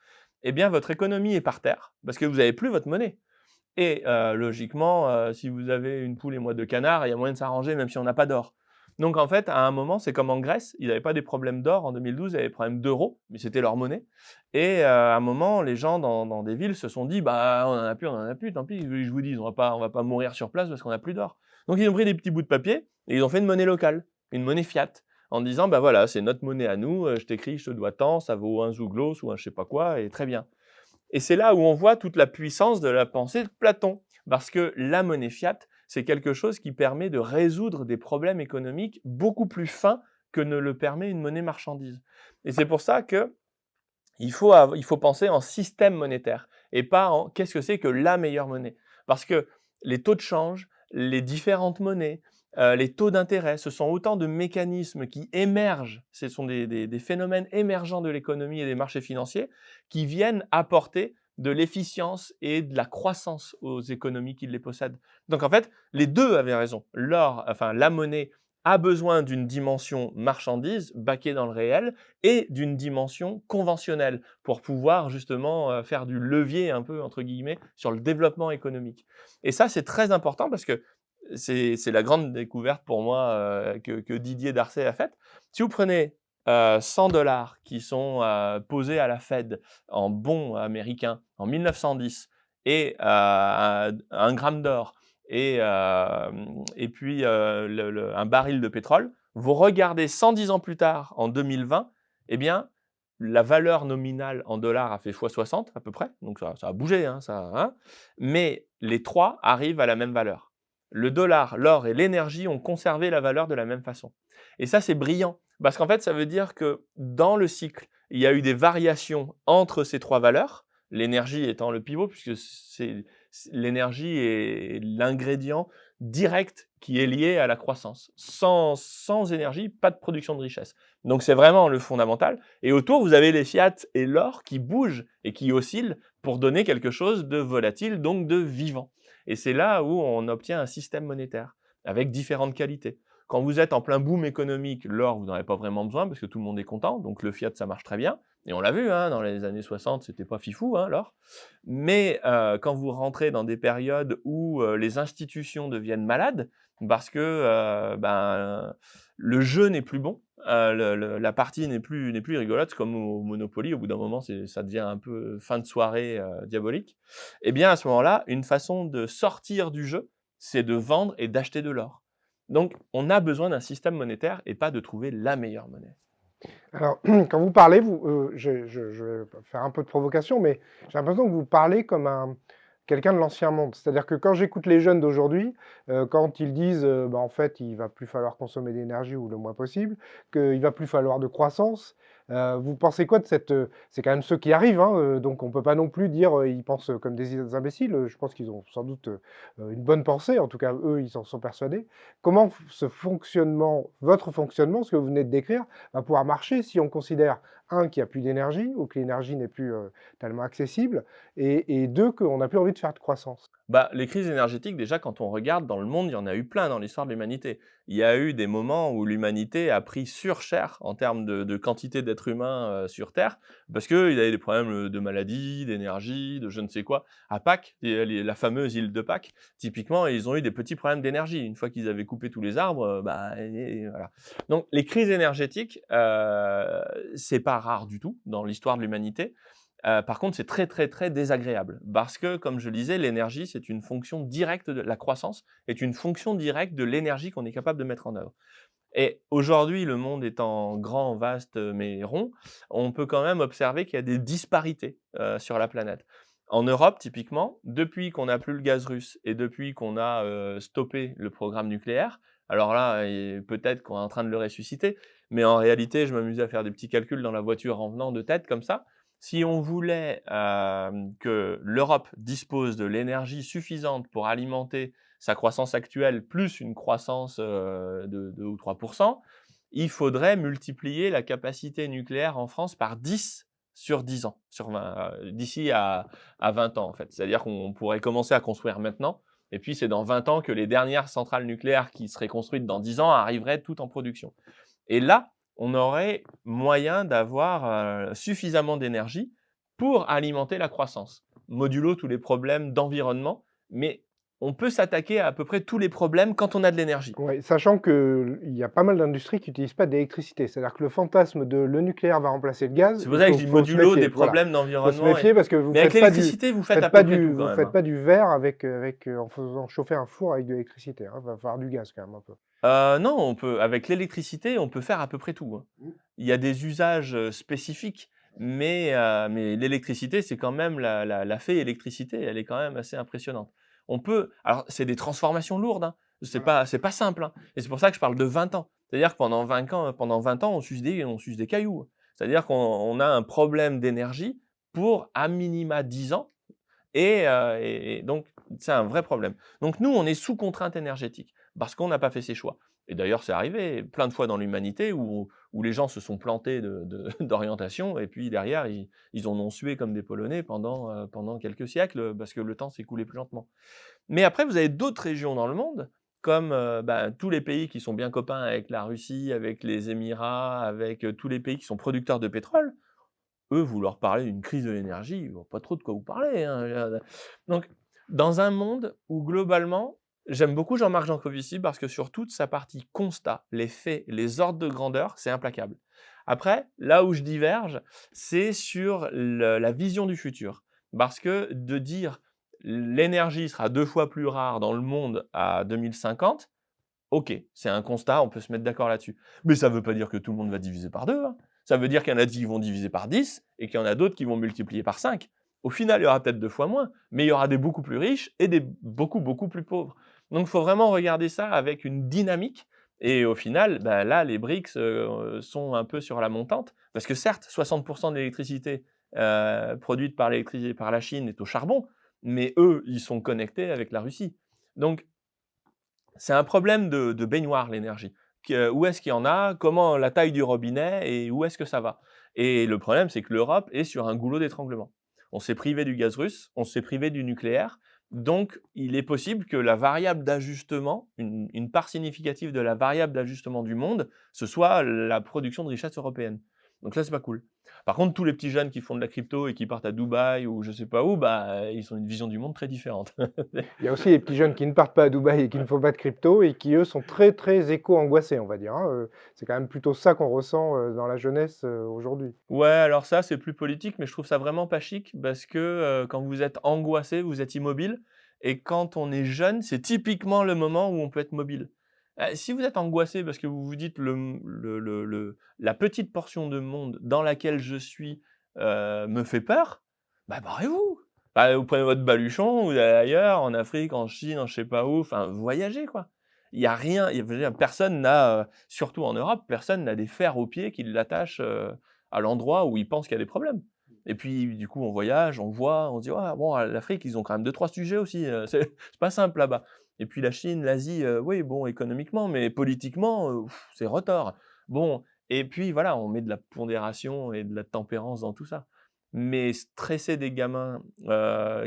Eh bien, votre économie est par terre, parce que vous n'avez plus votre monnaie. Et logiquement, si vous avez une poule et mois de canard, il y a moyen de s'arranger même si on n'a pas d'or. Donc en fait, à un moment, c'est comme en Grèce, ils n'avaient pas des problèmes d'or en 2012, ils avaient des problèmes d'euros, mais c'était leur monnaie. Et à un moment, les gens dans des villes se sont dit: «Bah, on en a plus, tant pis, je vous dis, on va pas mourir sur place parce qu'on n'a plus d'or». Donc ils ont pris des petits bouts de papier et ils ont fait une monnaie locale, une monnaie fiat, en disant: «Bah voilà, c'est notre monnaie à nous, je t'écris, je te dois tant, ça vaut un zouglos ou un je sais pas quoi et très bien». Et c'est là où on voit toute la puissance de la pensée de Platon. Parce que la monnaie fiat, c'est quelque chose qui permet de résoudre des problèmes économiques beaucoup plus fins que ne le permet une monnaie marchandise. Et c'est pour ça que il faut penser en système monétaire et pas en qu'est-ce que c'est que la meilleure monnaie. Parce que les taux de change, les différentes monnaies, les taux d'intérêt, ce sont autant de mécanismes qui émergent, ce sont des phénomènes émergents de l'économie et des marchés financiers qui viennent apporter de l'efficience et de la croissance aux économies qui les possèdent. Donc en fait, les deux avaient raison. L'or, enfin la monnaie, a besoin d'une dimension marchandise, baquée dans le réel, et d'une dimension conventionnelle pour pouvoir justement faire du levier un peu entre guillemets sur le développement économique. Et ça, c'est très important parce que c'est la grande découverte pour moi que Didier Darcet a faite. Si vous prenez 100 dollars qui sont posés à la Fed en bons américains en 1910 et un gramme d'or et puis un baril de pétrole, vous regardez 110 ans plus tard, en 2020, eh bien, la valeur nominale en dollars a fait x60 à peu près, donc ça a bougé, hein, mais les trois arrivent à la même valeur. Le dollar, l'or et l'énergie ont conservé la valeur de la même façon. Et ça, c'est brillant, parce qu'en fait, ça veut dire que dans le cycle, il y a eu des variations entre ces trois valeurs, l'énergie étant le pivot, puisque l'énergie est l'ingrédient direct qui est lié à la croissance. Sans énergie, pas de production de richesse. Donc c'est vraiment le fondamental. Et autour, vous avez les fiat et l'or qui bougent et qui oscillent pour donner quelque chose de volatile, donc de vivant. Et c'est là où on obtient un système monétaire avec différentes qualités. Quand vous êtes en plein boom économique, l'or, vous n'en avez pas vraiment besoin parce que tout le monde est content, donc le fiat, ça marche très bien. Et on l'a vu, hein, dans les années 60, c'était pas fifou, hein, l'or. Mais quand vous rentrez dans des périodes où les institutions deviennent malades, parce que le jeu n'est plus bon, la partie n'est plus rigolote, comme au Monopoly, au bout d'un moment, ça devient un peu fin de soirée diabolique. Eh bien, à ce moment-là, une façon de sortir du jeu, c'est de vendre et d'acheter de l'or. Donc, on a besoin d'un système monétaire et pas de trouver la meilleure monnaie. Alors, quand vous parlez, je vais faire un peu de provocation, mais j'ai l'impression que vous parlez comme quelqu'un de l'ancien monde. C'est-à-dire que quand j'écoute les jeunes d'aujourd'hui, quand ils disent, bah, en fait, il va plus falloir consommer d'énergie ou le moins possible, qu'il va plus falloir de croissance, vous pensez quoi de c'est quand même ceux qui arrivent, hein, donc on ne peut pas non plus dire ils pensent comme des imbéciles. Je pense qu'ils ont sans doute une bonne pensée, en tout cas eux, ils en sont persuadés. Comment ce fonctionnement, votre fonctionnement, ce que vous venez de décrire, va pouvoir marcher si on considère, un, qu'il n'y a plus d'énergie, ou que l'énergie n'est plus tellement accessible, et deux, qu'on n'a plus envie de faire de croissance. Bah, les crises énergétiques, déjà, quand on regarde dans le monde, il y en a eu plein dans l'histoire de l'humanité. Il y a eu des moments où l'humanité a pris surcher en termes de quantité d'êtres humains sur Terre, parce qu'il y avait des problèmes de maladie, d'énergie, de je ne sais quoi. À Pâques, la fameuse île de Pâques, typiquement, ils ont eu des petits problèmes d'énergie. Une fois qu'ils avaient coupé tous les arbres, voilà. Donc, les crises énergétiques, c'est pas rare du tout dans l'histoire de l'humanité. Par contre, c'est très, très, très désagréable parce que, comme je le disais, l'énergie, c'est une fonction directe de la croissance est une fonction directe de l'énergie qu'on est capable de mettre en œuvre. Et aujourd'hui, le monde étant grand, vaste, mais rond, on peut quand même observer qu'il y a des disparités sur la planète. En Europe, typiquement, depuis qu'on n'a plus le gaz russe et depuis qu'on a stoppé le programme nucléaire, Alors là, peut-être qu'on est en train de le ressusciter, mais en réalité, je m'amusais à faire des petits calculs dans la voiture en venant de tête comme ça. Si on voulait que l'Europe dispose de l'énergie suffisante pour alimenter sa croissance actuelle, plus une croissance de 2 ou 3 il faudrait multiplier la capacité nucléaire en France par 10 sur 10 ans, d'ici à 20 ans en fait. C'est-à-dire qu'on pourrait commencer à construire maintenant, et puis c'est dans 20 ans que les dernières centrales nucléaires qui seraient construites dans 10 ans arriveraient toutes en production. Et là, on aurait moyen d'avoir suffisamment d'énergie pour alimenter la croissance, modulo tous les problèmes d'environnement, mais on peut s'attaquer à peu près tous les problèmes quand on a de l'énergie. Ouais, sachant qu'il y a pas mal d'industries qui n'utilisent pas d'électricité. C'est-à-dire que le fantasme de le nucléaire va remplacer le gaz, C'est pour il ça que je dis faut se modulo méfier. des Voilà. problèmes Il faut se d'environnement. méfier parce que vous Mais avec faites pas du, l'électricité, vous faites faites à pas peu près tout du, quand vous même, faites hein. pas du verre en faisant chauffer un four avec de l'électricité, hein. Il va falloir du gaz quand même un peu. Non, avec l'électricité, on peut faire à peu près tout, hein. Mmh. Il y a des usages spécifiques, mais l'électricité, c'est quand même la fée électricité, elle est quand même assez impressionnante. Alors c'est des transformations lourdes, hein. Voilà. C'est pas simple, hein, et c'est pour ça que je parle de 20 ans. C'est-à-dire que pendant 20 ans, on suce des cailloux. C'est-à-dire qu'on a un problème d'énergie pour à minima 10 ans, et donc c'est un vrai problème. Donc nous, on est sous contrainte énergétique parce qu'on n'a pas fait ses choix. Et d'ailleurs, c'est arrivé plein de fois dans l'humanité où les gens se sont plantés d'orientation, et puis derrière, ils en ont sué comme des Polonais pendant quelques siècles parce que le temps s'est écoulé plus lentement. Mais après, vous avez d'autres régions dans le monde, comme tous les pays qui sont bien copains avec la Russie, avec les Émirats, avec tous les pays qui sont producteurs de pétrole. Eux, vous leur parlez d'une crise de l'énergie, ils voient pas trop de quoi vous parlez, hein. Donc, dans un monde où globalement, j'aime beaucoup Jean-Marc Jancovici parce que sur toute sa partie constat, les faits, les ordres de grandeur, c'est implacable. Après, là où je diverge, c'est sur la vision du futur. Parce que de dire l'énergie sera 2 fois plus rare dans le monde à 2050, OK, c'est un constat, on peut se mettre d'accord là-dessus. Mais ça ne veut pas dire que tout le monde va diviser par 2, hein. Ça veut dire qu'il y en a qui vont diviser par 10 et qu'il y en a d'autres qui vont multiplier par 5. Au final, il y aura peut-être 2 fois moins, mais il y aura des beaucoup plus riches et des beaucoup, beaucoup plus pauvres. Donc il faut vraiment regarder ça avec une dynamique, et au final, là, les BRICS sont un peu sur la montante parce que certes, 60 de l'électricité produite par la Chine est au charbon, mais eux, ils sont connectés avec la Russie. Donc c'est un problème de baignoire, l'énergie. Où est-ce qu'il y en a? Comment la taille du robinet et où est-ce que ça va? Et le problème, c'est que l'Europe est sur un goulot d'étranglement. On s'est privé du gaz russe, on s'est privé du nucléaire, donc il est possible que la variable d'ajustement, une part significative de la variable d'ajustement du monde, ce soit la production de richesse européenne. Donc ça, c'est pas cool. Par contre, tous les petits jeunes qui font de la crypto et qui partent à Dubaï ou je sais pas où, ils ont une vision du monde très différente. Il y a aussi les petits jeunes qui ne partent pas à Dubaï et qui ne font pas de crypto et qui, eux, sont très, très éco-angoissés, on va dire, hein. C'est quand même plutôt ça qu'on ressent dans la jeunesse aujourd'hui. Ouais, alors ça, c'est plus politique, mais je trouve ça vraiment pas chic parce que quand vous êtes angoissé, vous êtes immobile, et quand on est jeune, c'est typiquement le moment où on peut être mobile. Si vous êtes angoissé parce que vous vous dites la petite portion de monde dans laquelle je suis me fait peur, barrez-vous. Vous prenez votre baluchon, vous allez ailleurs, en Afrique, en Chine, en je sais pas où, enfin, voyagez quoi. Il y a rien, je veux dire, personne n'a, surtout en Europe, personne n'a des fers aux pieds qui l'attachent à l'endroit où il pense qu'il y a des problèmes. Et puis, du coup, on voyage, on voit, on se dit: «Ah bon, l'Afrique, ils ont quand même 2-3 sujets aussi, c'est pas simple là-bas». Et puis la Chine, l'Asie, oui, bon, économiquement, mais politiquement, c'est retors. Bon, et puis voilà, on met de la pondération et de la tempérance dans tout ça. Mais stresser des gamins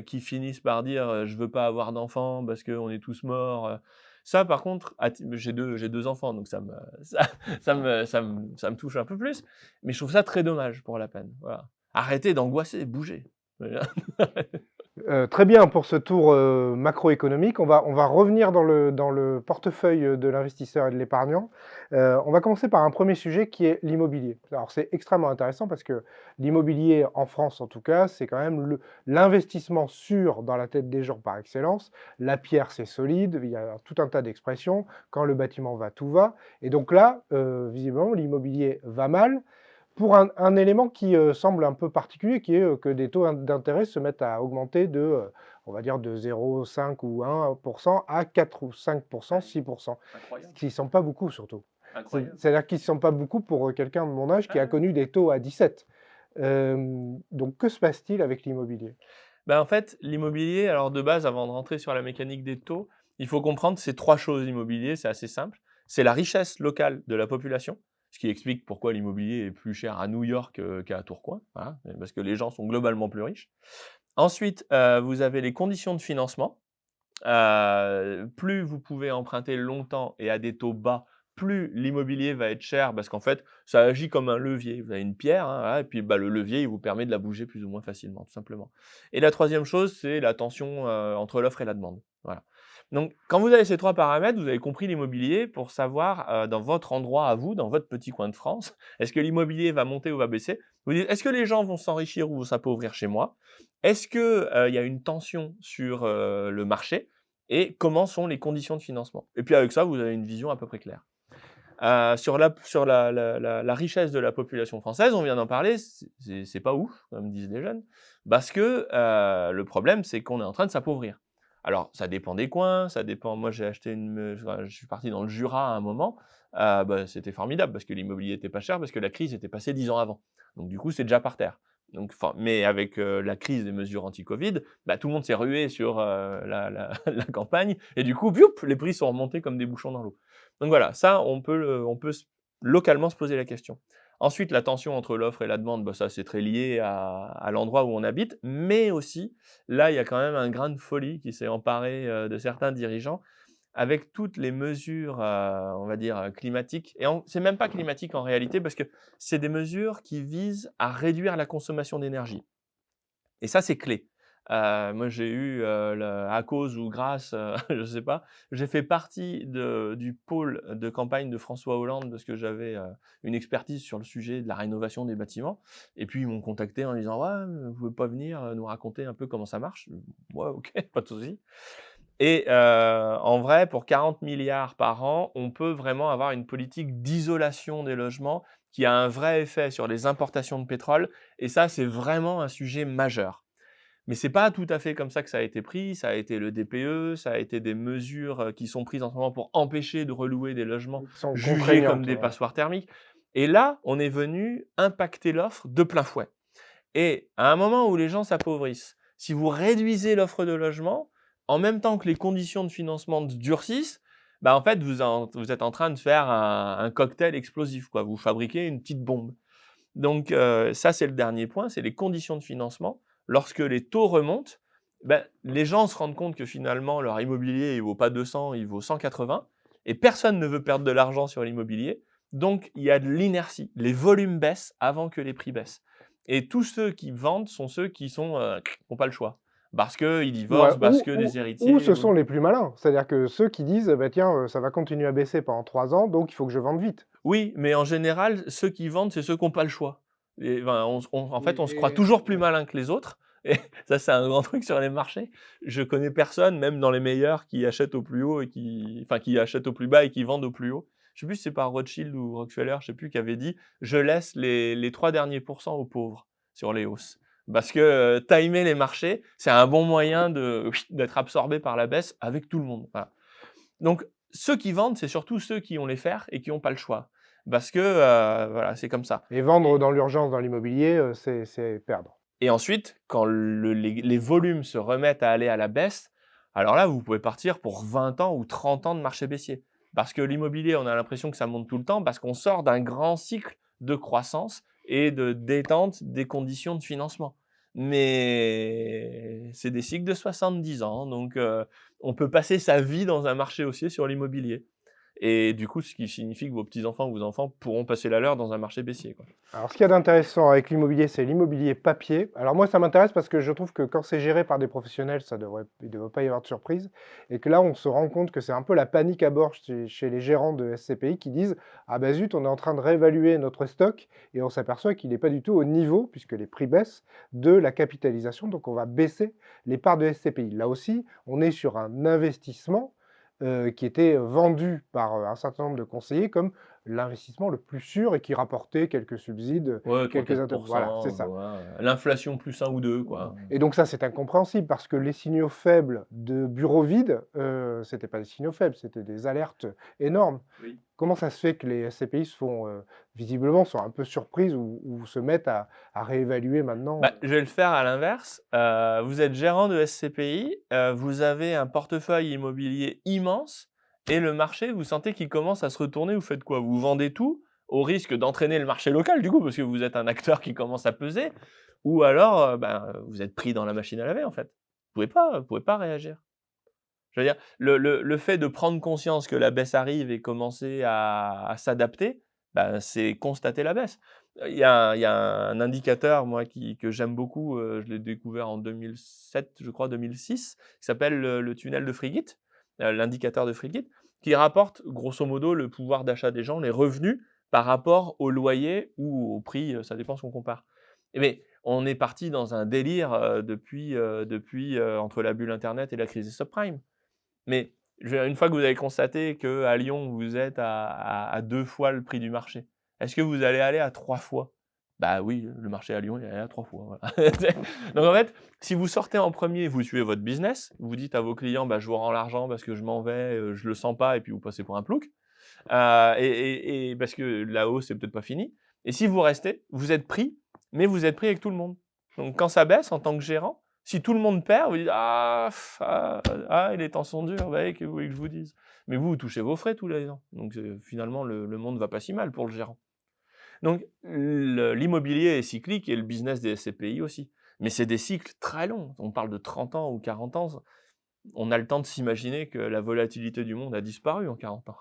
qui finissent par dire je veux pas avoir d'enfants parce qu'on est tous morts. Ça, par contre, j'ai deux enfants, donc ça, ça me touche un peu plus. Mais je trouve ça très dommage pour la peine. Voilà. Arrêtez d'angoisser, bougez. Très bien pour ce tour macroéconomique. On va revenir dans le portefeuille de l'investisseur et de l'épargnant. On va commencer par un premier sujet qui est l'immobilier. Alors c'est extrêmement intéressant parce que l'immobilier en France en tout cas, c'est quand même l'investissement sûr dans la tête des gens par excellence. La pierre c'est solide, il y a tout un tas d'expressions. Quand le bâtiment va, tout va. Et donc là, visiblement, l'immobilier va mal. Pour un élément qui semble un peu particulier, qui est que des taux d'intérêt se mettent à augmenter de, on va dire, de 0,5 ou 1% à 4 ou 5%, 6%. Ce Incroyable. qui ne sont pas beaucoup, surtout. Incroyable. C'est-à-dire qu'ils ne sont pas beaucoup pour quelqu'un de mon âge qui a Ah. connu des taux à 17. Donc, que se passe-t-il avec l'immobilier? Ben, en fait, l'immobilier, alors de base, avant de rentrer sur la mécanique des taux, il faut comprendre ces 3 choses l'immobilier, c'est assez simple. C'est la richesse locale de la population, ce qui explique pourquoi l'immobilier est plus cher à New York, qu'à Tourcoing, voilà, parce que les gens sont globalement plus riches. Ensuite, vous avez les conditions de financement. Plus vous pouvez emprunter longtemps et à des taux bas, plus l'immobilier va être cher parce qu'en fait, ça agit comme un levier. Vous avez une pierre, hein, voilà, et puis bah, le levier, il vous permet de la bouger plus ou moins facilement, tout simplement. Et la troisième chose, c'est la tension entre l'offre et la demande. Voilà. Donc, quand vous avez ces 3 paramètres, vous avez compris l'immobilier pour savoir dans votre endroit à vous, dans votre petit coin de France, est-ce que l'immobilier va monter ou va baisser? Vous dites, est-ce que les gens vont s'enrichir ou vont s'appauvrir chez moi? Est-ce qu'il y a une tension sur le marché? Et comment sont les conditions de financement. Et puis avec ça, vous avez une vision à peu près claire. Sur la richesse de la population française, on vient d'en parler, c'est pas ouf, comme disent les jeunes, parce que le problème, c'est qu'on est en train de s'appauvrir. Alors, ça dépend des coins, ça dépend. Moi, j'ai acheté je suis parti dans le Jura à un moment. Bah, c'était formidable parce que l'immobilier était pas cher, parce que la crise était passée 10 ans avant. Donc, du coup, c'est déjà par terre. Donc, mais avec la crise des mesures anti-Covid, bah, tout le monde s'est rué sur la campagne et du coup, bioup, les prix sont remontés comme des bouchons dans l'eau. Donc voilà, ça, on peut localement se poser la question. Ensuite, la tension entre l'offre et la demande, bah, ça c'est très lié à l'endroit où on habite, mais aussi, là, il y a quand même un grain de folie qui s'est emparé de certains dirigeants avec toutes les mesures, on va dire, climatiques. Et c'est même pas climatique en réalité, parce que c'est des mesures qui visent à réduire la consommation d'énergie. Et ça, c'est clé. Moi, j'ai eu, à cause ou grâce, je ne sais pas, j'ai fait partie du pôle de campagne de François Hollande parce que j'avais, une expertise sur le sujet de la rénovation des bâtiments et puis ils m'ont contacté en disant: «Ouais, vous pouvez pas venir, nous raconter un peu comment ça marche?» «Ouais, OK, pas de souci». Et en vrai, pour 40 milliards par an, on peut vraiment avoir une politique d'isolation des logements qui a un vrai effet sur les importations de pétrole et ça, c'est vraiment un sujet majeur. Mais c'est pas tout à fait comme ça que ça a été pris. Ça a été le DPE, ça a été des mesures, qui sont prises en ce moment pour empêcher de relouer des logements Qui sont jugés comme contraignantes, des ouais. passoires thermiques. Et là, on est venu impacter l'offre de plein fouet. Et à un moment où les gens s'appauvrissent, si vous réduisez l'offre de logement, en même temps que les conditions de financement durcissent, bah, en fait, vous êtes en train de faire un cocktail explosif, quoi. Vous fabriquez une petite bombe. Donc ça, c'est le dernier point, c'est les conditions de financement. Lorsque les taux remontent, ben, les gens se rendent compte que finalement, leur immobilier, il vaut pas 200, il vaut 180, et personne ne veut perdre de l'argent sur l'immobilier. Donc, il y a de l'inertie. Les volumes baissent avant que les prix baissent. Et tous ceux qui vendent sont ceux qui n'ont pas le choix. Parce qu'ils Ouais, divorcent, parce que des ou héritiers. ce sont les plus malins. C'est-à-dire que ceux qui disent: «Bah, tiens, ça va continuer à baisser pendant 3 ans, donc il faut que je vende vite». Oui, mais en général, ceux qui vendent, c'est ceux qui n'ont pas le choix. Et ben, en fait, on se croit Et toujours plus ouais. malin que les autres. Et ça, c'est un grand truc sur les marchés. Je connais personne, même dans les meilleurs, qui achètent au plus haut et qui achètent au plus bas et qui vendent au plus haut. Je sais plus si c'est par Rothschild ou Rockefeller, je sais plus, qui avait dit: «Je laisse les 3 derniers pourcents aux pauvres sur les hausses». Parce que timer les marchés, c'est un bon moyen d'être absorbé par la baisse avec tout le monde. Voilà. Donc, ceux qui vendent, c'est surtout ceux qui ont les fers et qui n'ont pas le choix. Parce que, voilà, c'est comme ça. Et vendre Et dans l'urgence dans l'immobilier, c'est perdre. et ensuite, quand les volumes se remettent à aller à la baisse, alors là, vous pouvez partir pour 20 ans ou 30 ans de marché baissier. Parce que l'immobilier, on a l'impression que ça monte tout le temps parce qu'on sort d'un grand cycle de croissance et de détente des conditions de financement. Mais c'est des cycles de 70 ans, donc on peut passer sa vie dans un marché haussier sur l'immobilier. Et du coup, ce qui signifie que vos petits-enfants ou vos enfants pourront passer la leur dans un marché baissier, quoi. Alors, ce qu'il y a d'intéressant avec l'immobilier, c'est l'immobilier papier. Alors moi, ça m'intéresse parce que je trouve que quand c'est géré par des professionnels, il ne devrait pas y avoir de surprise. Et que là, on se rend compte que c'est un peu la panique à bord chez les gérants de SCPI qui disent: «Ah bah zut, on est en train de réévaluer notre stock et on s'aperçoit qu'il n'est pas du tout au niveau, puisque les prix baissent, de la capitalisation. Donc on va baisser les parts de SCPI». Là aussi, on est sur un investissement qui était vendu par un certain nombre de conseillers comme l'investissement le plus sûr et qui rapportait quelques subsides, Ouais, quelques 3-4 intérêts. Voilà, c'est ça. voilà, l'inflation plus 1 ou 2 quoi. Et donc ça, c'est incompréhensible parce que les signaux faibles de bureaux vides, c'était pas des signaux faibles, c'était des alertes énormes. Oui. Comment ça se fait que les SCPI visiblement, sont un peu surprises ou se mettent à réévaluer maintenant? Bah, je vais le faire à l'inverse. Vous êtes gérant de SCPI, vous avez un portefeuille immobilier immense et le marché, vous sentez qu'il commence à se retourner, vous faites quoi? Vous vendez tout au risque d'entraîner le marché local du coup, parce que vous êtes un acteur qui commence à peser ou alors, vous êtes pris dans la machine à laver en fait. Vous pouvez pas réagir. Je veux dire, le fait de prendre conscience que la baisse arrive et commencer à s'adapter, c'est constater la baisse. Il y a un indicateur, moi, que j'aime beaucoup, je l'ai découvert en 2007, je crois, 2006, qui s'appelle le tunnel de Frigit, l'indicateur de Frigit, qui rapporte grosso modo le pouvoir d'achat des gens, les revenus par rapport au loyer ou au prix, ça dépend ce qu'on compare. Mais on est parti dans un délire depuis entre la bulle internet et la crise des subprimes. Mais une fois que vous avez constaté qu'à Lyon, vous êtes à 2 fois le prix du marché, est-ce que vous allez aller à 3 fois? Bah oui, le marché à Lyon, il est allé à 3 fois, voilà. Donc en fait, si vous sortez en premier, vous suivez votre business, vous dites à vos clients: «Bah, je vous rends l'argent parce que je m'en vais, je le sens pas» et puis vous passez pour un plouc, et parce que la hausse est peut-être pas finie. Et si vous restez, vous êtes pris, mais vous êtes pris avec tout le monde. Donc quand ça baisse en tant que gérant, si tout le monde perd, vous dites: «Ah, les temps sont durs, bah oui, que vous voulez que je vous dise?» Mais vous touchez vos frais tous les ans. Donc finalement le monde va pas si mal pour le gérant. Donc l'immobilier est cyclique et le business des SCPI aussi. Mais c'est des cycles très longs. On parle de 30 ans ou 40 ans. On a le temps de s'imaginer que la volatilité du monde a disparu en 40 ans.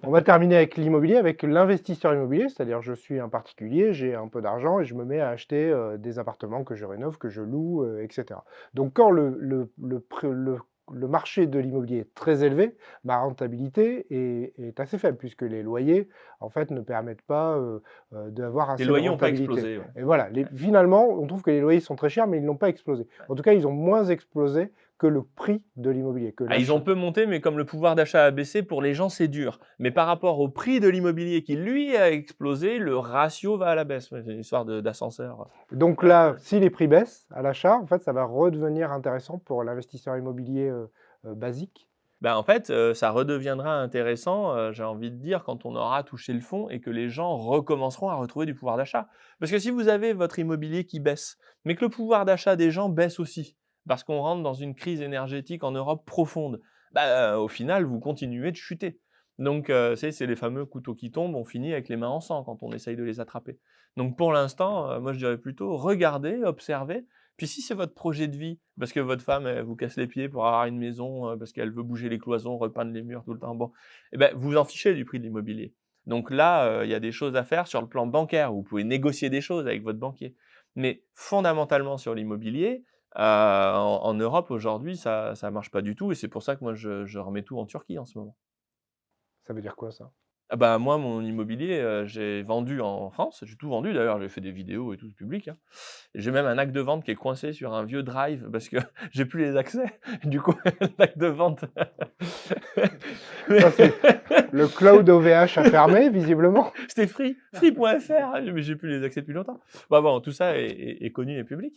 On va terminer avec l'immobilier, avec l'investisseur immobilier, c'est-à-dire je suis un particulier, j'ai un peu d'argent et je me mets à acheter des appartements que je rénove, que je loue, etc. Donc quand le marché de l'immobilier est très élevé, ma rentabilité est assez faible puisque les loyers en fait ne permettent pas d'avoir Les assez de loyers n'ont pas rentabilité. explosé, ouais. Et voilà, finalement, on trouve que les loyers sont très chers, mais ils n'ont pas explosé. En tout cas, ils ont moins explosé que le prix de l'immobilier, que Ils ont l'achat. peu monté, mais comme le pouvoir d'achat a baissé, pour les gens, c'est dur. Mais par rapport au prix de l'immobilier qui, lui, a explosé, le ratio va à la baisse. Ouais, c'est une histoire d'ascenseur. Donc là, si les prix baissent à l'achat, en fait, ça va redevenir intéressant pour l'investisseur immobilier basique. En fait, ça redeviendra intéressant, j'ai envie de dire, quand on aura touché le fond et que les gens recommenceront à retrouver du pouvoir d'achat. Parce que si vous avez votre immobilier qui baisse, mais que le pouvoir d'achat des gens baisse aussi, parce qu'on rentre dans une crise énergétique en Europe profonde, au final, vous continuez de chuter. Donc, c'est les fameux couteaux qui tombent, on finit avec les mains en sang quand on essaye de les attraper. Donc pour l'instant, moi je dirais plutôt regardez, observez, puis si c'est votre projet de vie, parce que votre femme, elle vous casse les pieds pour avoir une maison, parce qu'elle veut bouger les cloisons, repeindre les murs tout le temps, bon, vous vous en fichez du prix de l'immobilier. Donc là, il y a des choses à faire sur le plan bancaire. Vous pouvez négocier des choses avec votre banquier. Mais fondamentalement sur l'immobilier, en Europe aujourd'hui, ça marche pas du tout et c'est pour ça que moi je remets tout en Turquie en ce moment. Ça veut dire quoi ça? Moi, mon immobilier, j'ai vendu en France, j'ai tout vendu d'ailleurs, j'ai fait des vidéos et tout, c'est public, hein. J'ai même un acte de vente qui est coincé sur un vieux drive parce que j'ai plus les accès. Du coup, l'acte de vente. Ça, c'est le cloud OVH a fermé, visiblement. C'était free.fr, mais j'ai plus les accès depuis longtemps. Bon, tout ça est connu et public.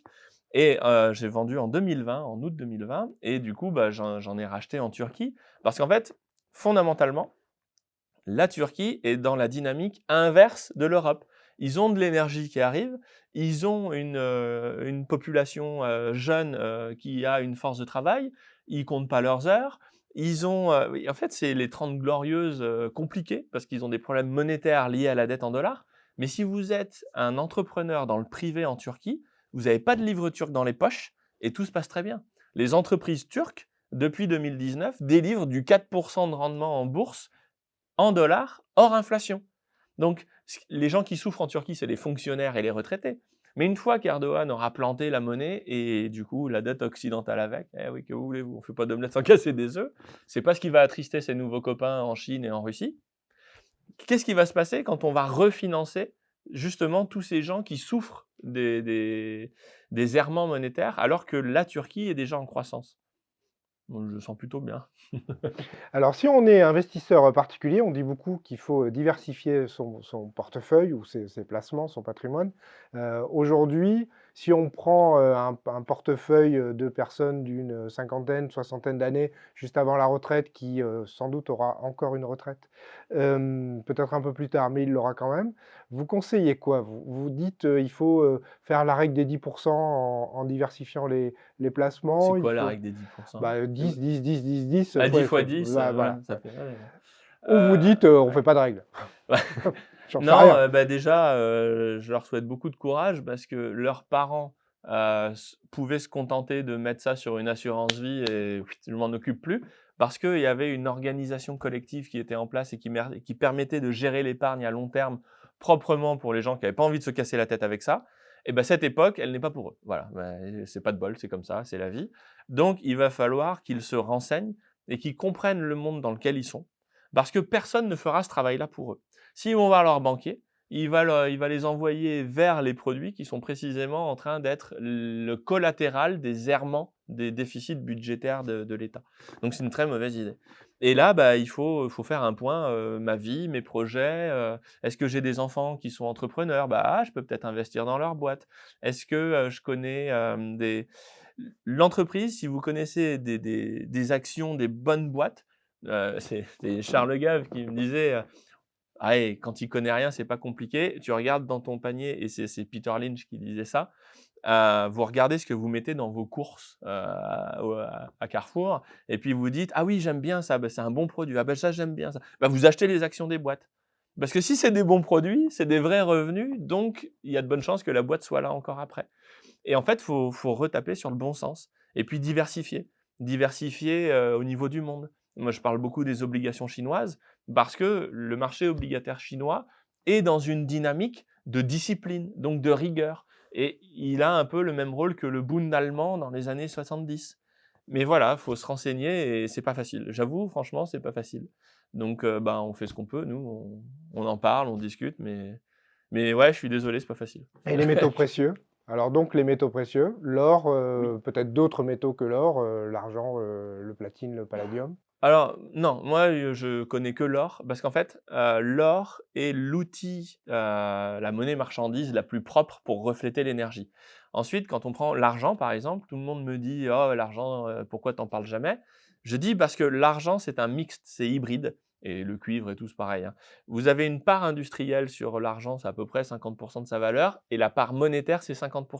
Et j'ai vendu en 2020, en août 2020, et du coup, j'en ai racheté en Turquie parce qu'en fait, fondamentalement, la Turquie est dans la dynamique inverse de l'Europe. Ils ont de l'énergie qui arrive, ils ont une population jeune qui a une force de travail, ils comptent pas leurs heures, ils ont, oui, en fait, c'est les 30 glorieuses compliquées parce qu'ils ont des problèmes monétaires liés à la dette en dollars. Mais si vous êtes un entrepreneur dans le privé en Turquie, vous n'avez pas de livre turc dans les poches et tout se passe très bien. Les entreprises turques, depuis 2019, délivrent du 4% de rendement en bourse en dollars, hors inflation. Donc, les gens qui souffrent en Turquie, c'est les fonctionnaires et les retraités. Mais une fois qu'Erdogan aura planté la monnaie et du coup la dette occidentale avec, eh oui, que voulez-vous, on ne fait pas d'omelette sans casser des œufs, c'est pas ce qui va attrister ses nouveaux copains en Chine et en Russie. Qu'est-ce qui va se passer quand on va refinancer justement tous ces gens qui souffrent des errements monétaires alors que la Turquie est déjà en croissance? Donc je le sens plutôt bien. Alors, si on est investisseur particulier, on dit beaucoup qu'il faut diversifier son portefeuille ou ses placements, son patrimoine. Aujourd'hui, si on prend un portefeuille de personnes d'une cinquantaine, soixantaine d'années, juste avant la retraite, qui sans doute aura encore une retraite, peut-être un peu plus tard, mais il l'aura quand même, vous conseillez quoi? Vous dites il faut faire la règle des 10% en diversifiant les C'est placements, il quoi la faut règle des 10%? 10, 10, 10, 10, 10, À 10 ouais, fois 10, bah, voilà, ouais. ça fait ouais, ouais. Ou vous dites, on Ouais. fait pas de règles. Ouais. J'en sais Non, rien. bah, déjà, je leur souhaite beaucoup de courage parce que leurs parents, pouvaient se contenter de mettre ça sur une assurance vie et je m'en occupe plus. Parce qu'il y avait une organisation collective qui était en place et qui permettait de gérer l'épargne à long terme proprement pour les gens qui avaient pas envie de se casser la tête avec ça. Et bah, cette époque, elle n'est pas pour eux. Voilà, bah, c'est pas de bol, c'est comme ça, c'est la vie. Donc il va falloir qu'ils se renseignent et qu'ils comprennent le monde dans lequel ils sont. Parce que personne ne fera ce travail-là pour eux. S'ils vont voir leur banquier, il va les envoyer vers les produits qui sont précisément en train d'être le collatéral des errements des déficits budgétaires de l'État. Donc c'est une très mauvaise idée. Et là, bah, il faut faire un point, ma vie, mes projets, est-ce que j'ai des enfants qui sont entrepreneurs? Bah, je peux peut-être investir dans leur boîte. Est-ce que, je connais, des l'entreprise, si vous connaissez des actions, des bonnes boîtes, c'est Charles Gave qui me disait, ah et quand il connaît rien, c'est pas compliqué. Tu regardes dans ton panier et c'est Peter Lynch qui disait ça. Vous regardez ce que vous mettez dans vos courses, à Carrefour et puis vous dites: «Ah oui, j'aime bien ça, bah, c'est un bon produit. Ah bah, ça, j'aime bien ça». Bah, vous achetez les actions des boîtes. Parce que si c'est des bons produits, c'est des vrais revenus, donc il y a de bonnes chances que la boîte soit là encore après. Et en fait, faut retaper sur le bon sens et puis diversifier. Diversifier, au niveau du monde. Moi, je parle beaucoup des obligations chinoises parce que le marché obligataire chinois est dans une dynamique de discipline, donc de rigueur et il a un peu le même rôle que le Bund allemand dans les années 70. Mais voilà, faut se renseigner et c'est pas facile. J'avoue, franchement, c'est pas facile. Donc ben, on fait ce qu'on peut, nous, on en parle, on discute, mais ouais, je suis désolé, c'est pas facile. Et les métaux précieux? Alors donc les métaux précieux, l'or, Oui. peut-être d'autres métaux que l'or, l'argent, le platine, le palladium? Alors non, moi, je connais que l'or parce qu'en fait, l'or est l'outil, la monnaie marchandise la plus propre pour refléter l'énergie. Ensuite, quand on prend l'argent, par exemple, tout le monde me dit: «Oh l'argent, pourquoi t'en parles jamais?» Je dis: «Parce que l'argent, c'est un mixte, c'est hybride» et le cuivre et tout, c'est pareil, hein. Vous avez une part industrielle sur l'argent, c'est à peu près 50 de sa valeur et la part monétaire, c'est 50.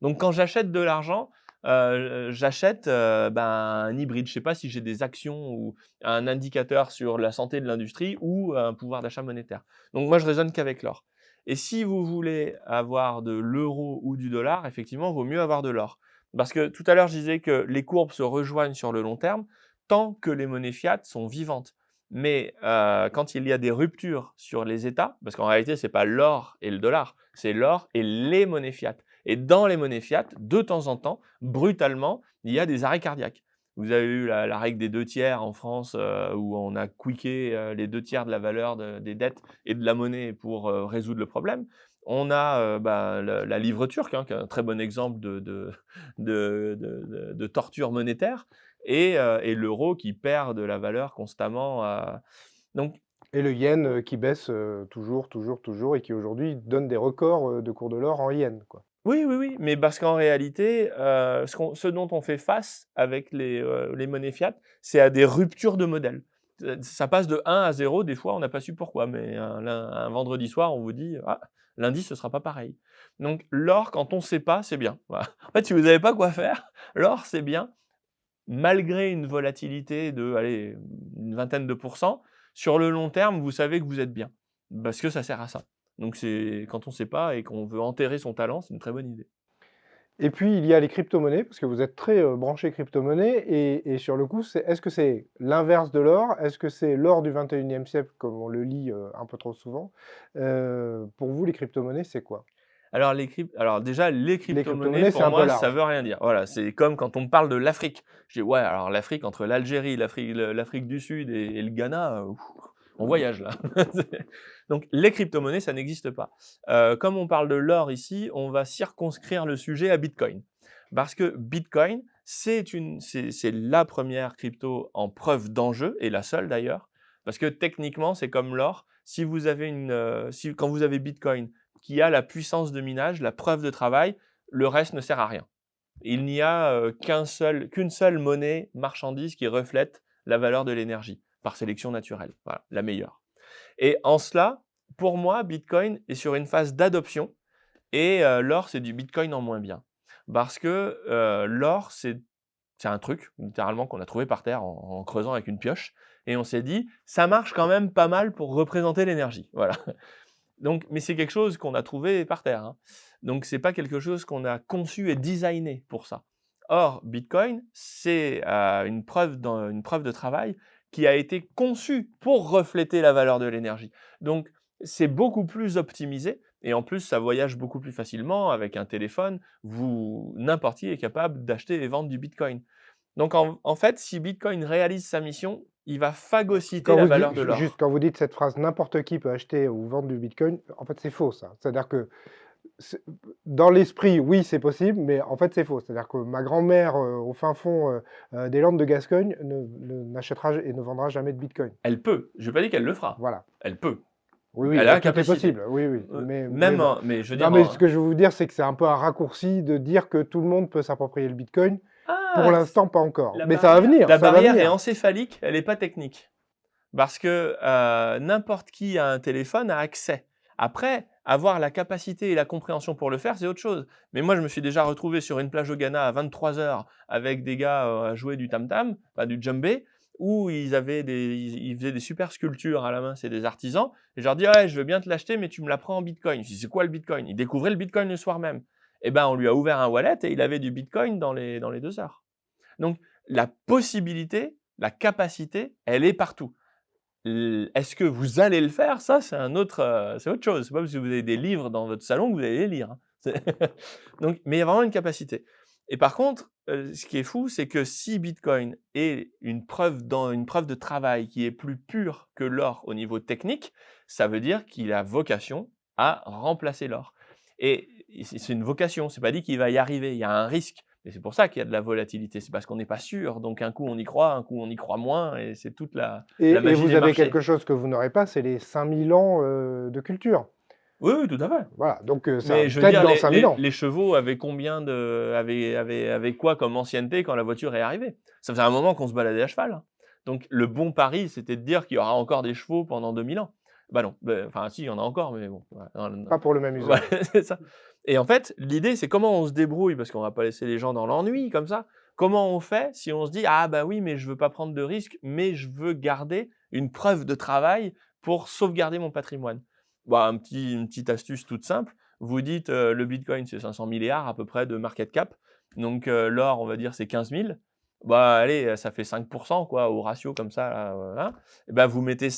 Donc quand j'achète de l'argent, j'achète, ben, un hybride. Je ne sais pas si j'ai des actions ou un indicateur sur la santé de l'industrie ou un pouvoir d'achat monétaire. Donc moi, je raisonne qu'avec l'or. Et si vous voulez avoir de l'euro ou du dollar, effectivement, il vaut mieux avoir de l'or. Parce que tout à l'heure, je disais que les courbes se rejoignent sur le long terme tant que les monnaies fiat sont vivantes. Mais quand il y a des ruptures sur les États, parce qu'en réalité, ce n'est pas l'or et le dollar, c'est l'or et les monnaies fiat. Et dans les monnaies fiat, de temps en temps, brutalement, il y a des arrêts cardiaques. Vous avez eu la règle des 2 tiers en France, où on a quické les 2 tiers de la valeur des dettes et de la monnaie pour résoudre le problème. On a bah, la livre turque, hein, qui est un très bon exemple de torture monétaire, et l'euro qui perd de la valeur constamment. Donc Et le yen, qui baisse, toujours, toujours, toujours et qui aujourd'hui donne des records, de cours de l'or en yen, quoi. oui, oui, oui, mais parce qu'en réalité, ce dont on fait face avec les monnaies fiat, c'est à des ruptures de modèle. Ça passe de 1 à 0, des fois, on n'a pas su pourquoi, mais un vendredi soir, on vous dit: «Ah, lundi, ce sera pas pareil». Donc l'or, quand on ne sait pas, c'est bien. Voilà. En fait, si vous n'avez pas quoi faire, l'or, c'est bien, malgré une volatilité de, allez, une vingtaine de pourcents. Sur le long terme, vous savez que vous êtes bien, parce que ça sert à ça. Donc c'est quand on ne sait pas et qu'on veut enterrer son talent, c'est une très bonne idée. Et puis il y a les cryptomonnaies, parce que vous êtes très, branché cryptomonnaies et sur le coup, est-ce que c'est l'inverse de l'or? Est-ce que c'est l'or du 21e siècle comme on le lit, un peu trop souvent? Pour vous, les cryptomonnaies, c'est quoi? Alors déjà, les Les crypto-monnaies, cryptomonnaies, c'est pour un peu moi, ça large. veut rien dire. Voilà, c'est comme quand on me parle de l'Afrique. Je dis: «Ouais, alors l'Afrique, entre l'Algérie, l'Afrique du Sud et le Ghana, on voyage là». Donc les crypto-monnaies, ça n'existe pas. Comme on parle de l'or ici, on va circonscrire le sujet à Bitcoin. Parce que Bitcoin, c'est la première crypto en preuve d'enjeu, et la seule d'ailleurs, parce que techniquement, c'est comme l'or. Si vous avez quand vous avez Bitcoin qui a la puissance de minage, la preuve de travail, le reste ne sert à rien. Il n'y a qu'une seule monnaie marchandise qui reflète la valeur de l'énergie, par sélection naturelle. Voilà, la meilleure. Et en cela, pour moi, Bitcoin est sur une phase d'adoption, et l'or, c'est du Bitcoin en moins bien. Parce que l'or, c'est un truc, littéralement, qu'on a trouvé par terre en creusant avec une pioche, et on s'est dit, ça marche quand même pas mal pour représenter l'énergie. Voilà. Donc, mais c'est quelque chose qu'on a trouvé par terre, hein. Donc, c'est pas quelque chose qu'on a conçu et designé pour ça. Or, Bitcoin, c'est une preuve de travail qui a été conçue pour refléter la valeur de l'énergie. Donc, c'est beaucoup plus optimisé, et en plus, ça voyage beaucoup plus facilement avec un téléphone. N'importe qui est capable d'acheter et vendre du Bitcoin. Donc, en fait, si Bitcoin réalise sa mission, il va phagocyter Quand la vous dites, valeur de juste l'or. quand vous dites cette phrase, n'importe qui peut acheter ou vendre du Bitcoin, en fait, c'est faux, ça. C'est-à-dire que c'est- dans l'esprit, oui, c'est possible, mais en fait, c'est faux. C'est-à-dire que ma grand-mère, au fin fond des Landes de Gascogne, n'achètera et ne vendra jamais de Bitcoin. Elle peut. Je n'ai pas dit qu'elle le fera. Voilà. Elle peut. Oui, oui, Elle a la tout est capacité. possible. Oui, oui. Mais Même, bon. mais je veux Non, dire, mais ce que je veux vous dire, c'est que c'est un peu un raccourci de dire que tout le monde peut s'approprier le Bitcoin. Pour ah, l'instant, pas encore. la Mais ça va venir, la ça va barrière est venir. encéphalique, elle n'est pas technique. Parce que n'importe qui a un téléphone a accès. Après, avoir la capacité et la compréhension pour le faire, c'est autre chose. Mais moi, je me suis déjà retrouvé sur une plage au Ghana à 23 heures avec des gars à jouer du tam-tam, pas du djembé, où ils faisaient des super sculptures à la main, c'est des artisans. Et je leur dis, ouais, je veux bien te l'acheter, mais tu me la prends en Bitcoin. Je dis, c'est quoi le Bitcoin? Ils découvraient le Bitcoin le soir même. Eh ben, on lui a ouvert un wallet et il avait du Bitcoin dans les 2 heures. Donc, la possibilité, la capacité, elle est partout. Est-ce que vous allez le faire? Ça, c'est autre chose. C'est pas parce que vous avez des livres dans votre salon que vous allez les lire, hein. Donc, mais il y a vraiment une capacité. Et par contre, ce qui est fou, c'est que si Bitcoin est une preuve de travail qui est plus pure que l'or au niveau technique, ça veut dire qu'il a vocation à remplacer l'or. Et c'est une vocation, c'est pas dit qu'il va y arriver, il y a un risque. Et c'est pour ça qu'il y a de la volatilité, c'est parce qu'on n'est pas sûr. Donc un coup on y croit, un coup on y croit moins, et c'est toute la Et magie vous des avez marchés. quelque chose que vous n'aurez pas, c'est les 5000 ans de culture. Oui, oui, tout à fait. Voilà, donc ça Mais je veux peut-être dire, dans 5000 ans. les chevaux avaient avaient quoi comme ancienneté quand la voiture est arrivée? Ça faisait un moment qu'on se baladait à cheval, hein. Donc le bon pari, c'était de dire qu'il y aura encore des chevaux pendant 2000 ans. Bah non, enfin si, il y en a encore, mais bon. Ouais, non, non. Pas pour le même Ouais, usage. c'est ça. Et en fait, l'idée, c'est comment on se débrouille, parce qu'on va pas laisser les gens dans l'ennui comme ça. Comment on fait si on se dit: «Ah bah oui, mais je veux pas prendre de risques, mais je veux garder une preuve de travail pour sauvegarder mon patrimoine». Bah, une petite astuce toute simple, vous dites, le bitcoin, c'est 500 milliards à peu près de market cap, donc l'or, on va dire, c'est 15 000. Bah, allez, ça fait 5 quoi, au ratio comme ça là, hein. Et bah, vous vendez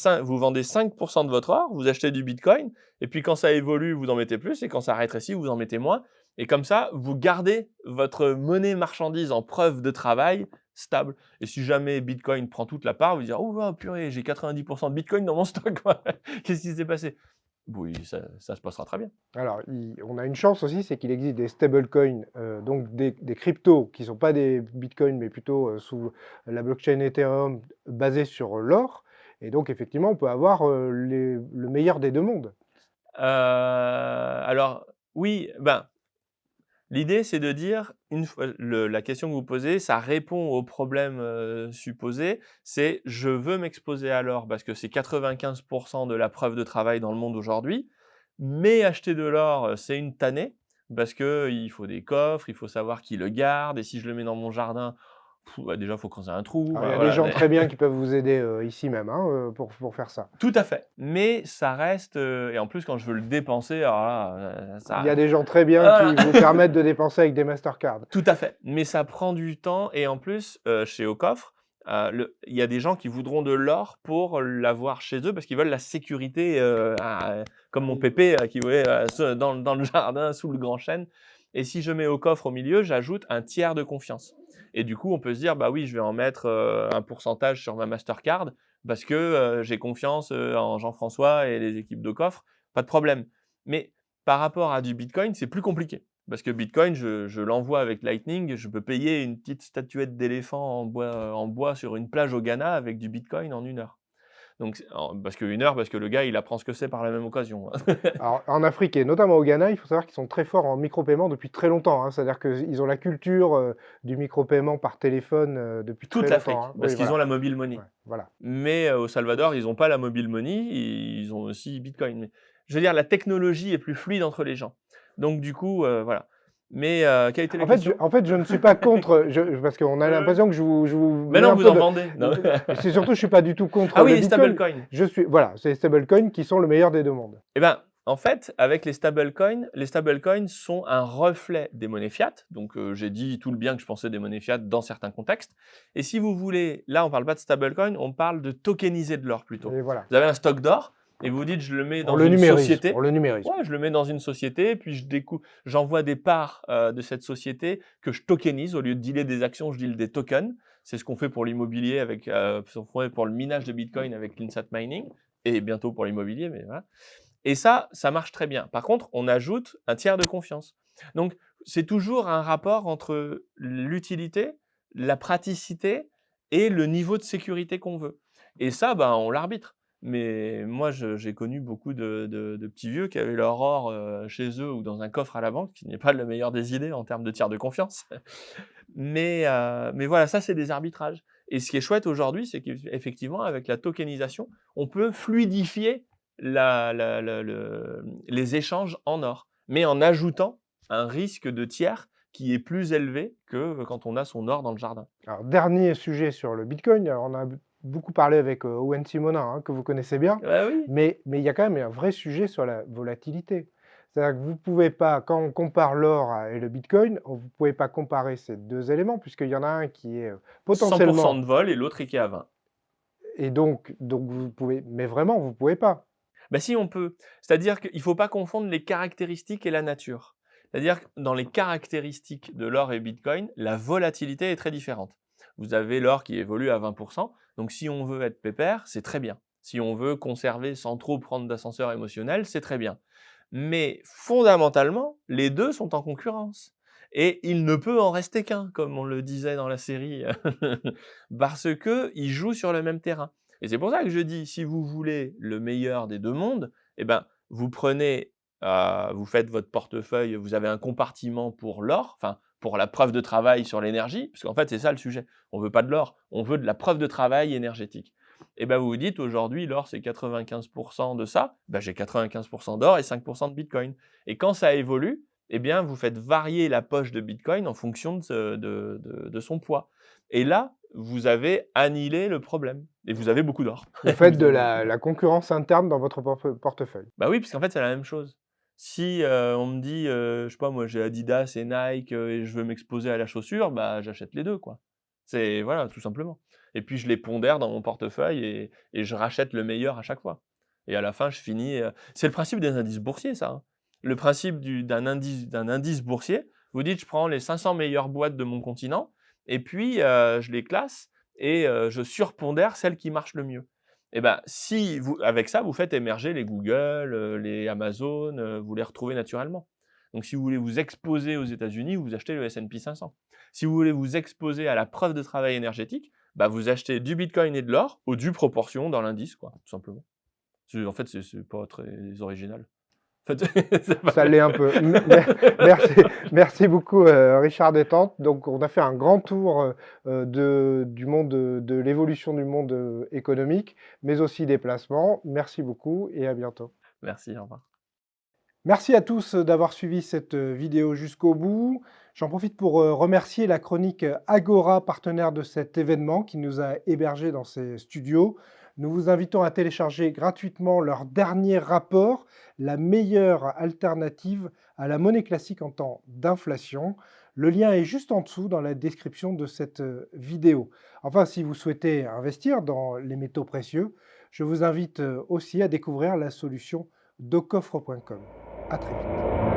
5 de votre or, vous achetez du bitcoin, et puis quand ça évolue, vous en mettez plus, et quand ça rétrécit, vous en mettez moins. Et comme ça, vous gardez votre monnaie marchandise en preuve de travail stable. Et si jamais Bitcoin prend toute la part, vous direz: «Oh ah, purée, j'ai 90% de Bitcoin dans mon stock, quoi. Qu'est-ce qui s'est passé?» Oui, ça se passera très bien. Alors, on a une chance aussi, c'est qu'il existe des stablecoins, donc des cryptos qui ne sont pas des bitcoins, mais plutôt sous la blockchain Ethereum basée sur l'or. Et donc, effectivement, on peut avoir le meilleur des deux mondes. Alors oui, ben, l'idée, c'est de dire, une fois la question que vous posez, ça répond au problème, supposé. C'est: je veux m'exposer à l'or parce que c'est 95 de la preuve de travail dans le monde aujourd'hui, mais acheter de l'or, c'est une tannée parce qu'il faut des coffres, il faut savoir qui le garde, et si je le mets dans mon jardin, bah, déjà, il faut creuser un trou, Alors, il y enfin a des voilà. gens très bien qui peuvent vous aider ici même hein, pour faire ça. Tout à fait, mais ça reste, et en plus quand je veux le dépenser, alors là, Il y a ça des gens très bien voilà. qui vous permettent de dépenser avec des Mastercard. Tout à fait, mais ça prend du temps, et en plus, chez Aucoffre, il y a des gens qui voudront de l'or pour l'avoir chez eux parce qu'ils veulent la sécurité, comme mon pépé, qui voulait, dans le jardin sous le grand chêne, et si je mets Aucoffre au milieu, j'ajoute un tiers de confiance, et du coup, on peut se dire: «Bah oui, je vais en mettre, un pourcentage sur ma Mastercard parce que, j'ai confiance, en Jean-François et les équipes d'Aucoffre», pas de problème. Mais par rapport à du bitcoin, c'est plus compliqué. Parce que Bitcoin, je l'envoie avec Lightning, je peux payer une petite statuette d'éléphant en bois sur une plage au Ghana avec du Bitcoin en 1 heure. Donc parce que 1 heure, parce que le gars, il apprend ce que c'est par la même occasion. Alors, en Afrique et notamment au Ghana, il faut savoir qu'ils sont très forts en micro-paiement depuis très longtemps, hein. C'est-à-dire qu'ils ont la culture du micro-paiement par téléphone depuis Toute très longtemps, l'Afrique, hein. parce Oui, qu'ils ont voilà. la mobile money. Ouais, voilà. Mais au Salvador, ils n'ont pas la mobile money, ils ont aussi Bitcoin. Mais, je veux dire, la technologie est plus fluide entre les gens. Donc du coup, voilà. Mais quelle était la question? En fait, je ne suis pas contre, parce qu'on a Ouais. l'impression que je vous Mais mets non, un vous peu en vendez. Non. C'est surtout, je suis pas du tout contre Ah oui, le les Bitcoin. stablecoins. Voilà, c'est les stablecoins qui sont le meilleur des deux mondes. Eh ben, en fait, avec les stablecoins sont un reflet des monnaies fiat. Donc, j'ai dit tout le bien que je pensais des monnaies fiat dans certains contextes. Et si vous voulez, là, on ne parle pas de stablecoin, on parle de tokeniser de l'or plutôt. Et voilà. Vous avez un stock d'or et vous dites, je le mets On dans le une numérise. société. On le numérise. Ouais, je le mets dans une société, puis j'envoie des parts de cette société que je tokenise. Au lieu de dealer des actions, je deal des tokens. C'est ce qu'on fait pour l'immobilier, pour le minage de Bitcoin avec l'Insat Mining, et bientôt pour l'immobilier, mais voilà. Et ça marche très bien. Par contre, on ajoute un tiers de confiance. Donc, c'est toujours un rapport entre l'utilité, la praticité et le niveau de sécurité qu'on veut. Et ça, ben, on l'arbitre. Mais moi, j'ai connu beaucoup de petits vieux qui avaient leur or chez eux ou dans un coffre à la banque, qui n'est pas la meilleure des idées en termes de tiers de confiance. Mais voilà, ça, c'est des arbitrages. Et ce qui est chouette aujourd'hui, c'est qu'effectivement, avec la tokenisation, on peut fluidifier les échanges en or, mais en ajoutant un risque de tiers qui est plus élevé que quand on a son or dans le jardin. Alors, dernier sujet sur le Bitcoin. Alors, on a beaucoup parlé avec Owen Simonin, hein, que vous connaissez bien, Ah oui. mais il y a quand même un vrai sujet sur la volatilité. C'est-à-dire que vous ne pouvez pas, quand on compare l'or et le Bitcoin, vous ne pouvez pas comparer ces deux éléments, puisqu'il y en a un qui est 100% potentiellement... de vol et l'autre qui est à 20. Et donc vous pouvez... Mais vraiment, vous ne pouvez pas. Ben si, on peut. C'est-à-dire qu'il ne faut pas confondre les caractéristiques et la nature. C'est-à-dire que dans les caractéristiques de l'or et Bitcoin, la volatilité est très différente. Vous avez l'or qui évolue à 20%, donc si on veut être pépère, c'est très bien. Si on veut conserver sans trop prendre d'ascenseur émotionnel, c'est très bien. Mais fondamentalement, les deux sont en concurrence. Et il ne peut en rester qu'un, comme on le disait dans la série, parce qu'ils jouent sur le même terrain. Et c'est pour ça que je dis, si vous voulez le meilleur des deux mondes, eh ben, vous prenez, vous faites votre portefeuille, vous avez un compartiment pour l'or, enfin pour la preuve de travail sur l'énergie, parce qu'en fait c'est ça le sujet. On ne veut pas de l'or, on veut de la preuve de travail énergétique. Et ben vous vous dites, aujourd'hui l'or c'est 95% de ça, ben, j'ai 95% d'or et 5% de Bitcoin. Et quand ça évolue, eh bien vous faites varier la poche de Bitcoin en fonction de son poids. Et là, vous avez annihilé le problème. Et vous avez beaucoup d'or. Vous faites de la concurrence interne dans votre portefeuille. Bah oui, parce qu'en fait, c'est la même chose. Si on me dit, je sais pas, moi j'ai Adidas et Nike et je veux m'exposer à la chaussure, bah j'achète les deux, quoi. C'est voilà, tout simplement. Et puis je les pondère dans mon portefeuille et je rachète le meilleur à chaque fois. Et à la fin, je finis. C'est le principe des indices boursiers, ça, hein. Le principe d'un indice boursier, vous dites, je prends les 500 meilleures boîtes de mon continent et puis je les classe et je surpondère celles qui marchent le mieux. Et ben, si vous, avec ça, vous faites émerger les Google, les Amazon, vous les retrouvez naturellement. Donc, si vous voulez vous exposer aux États-Unis, vous achetez le S&P 500. Si vous voulez vous exposer à la preuve de travail énergétique, bah, vous achetez du Bitcoin et de l'or aux dues proportions dans l'indice, quoi, tout simplement. En fait, c'est pas très original. En fait, Ça l'est un peu. Merci beaucoup, Richard Détente. Donc, on a fait un grand tour du monde de l'évolution du monde économique, mais aussi des placements. Merci beaucoup et à bientôt. Merci, au revoir. Merci à tous d'avoir suivi cette vidéo jusqu'au bout. J'en profite pour remercier la chronique Agora, partenaire de cet événement, qui nous a hébergés dans ses studios. Nous vous invitons à télécharger gratuitement leur dernier rapport, la meilleure alternative à la monnaie classique en temps d'inflation. Le lien est juste en dessous dans la description de cette vidéo. Enfin, si vous souhaitez investir dans les métaux précieux, je vous invite aussi à découvrir la solution docoffre.com. À très vite.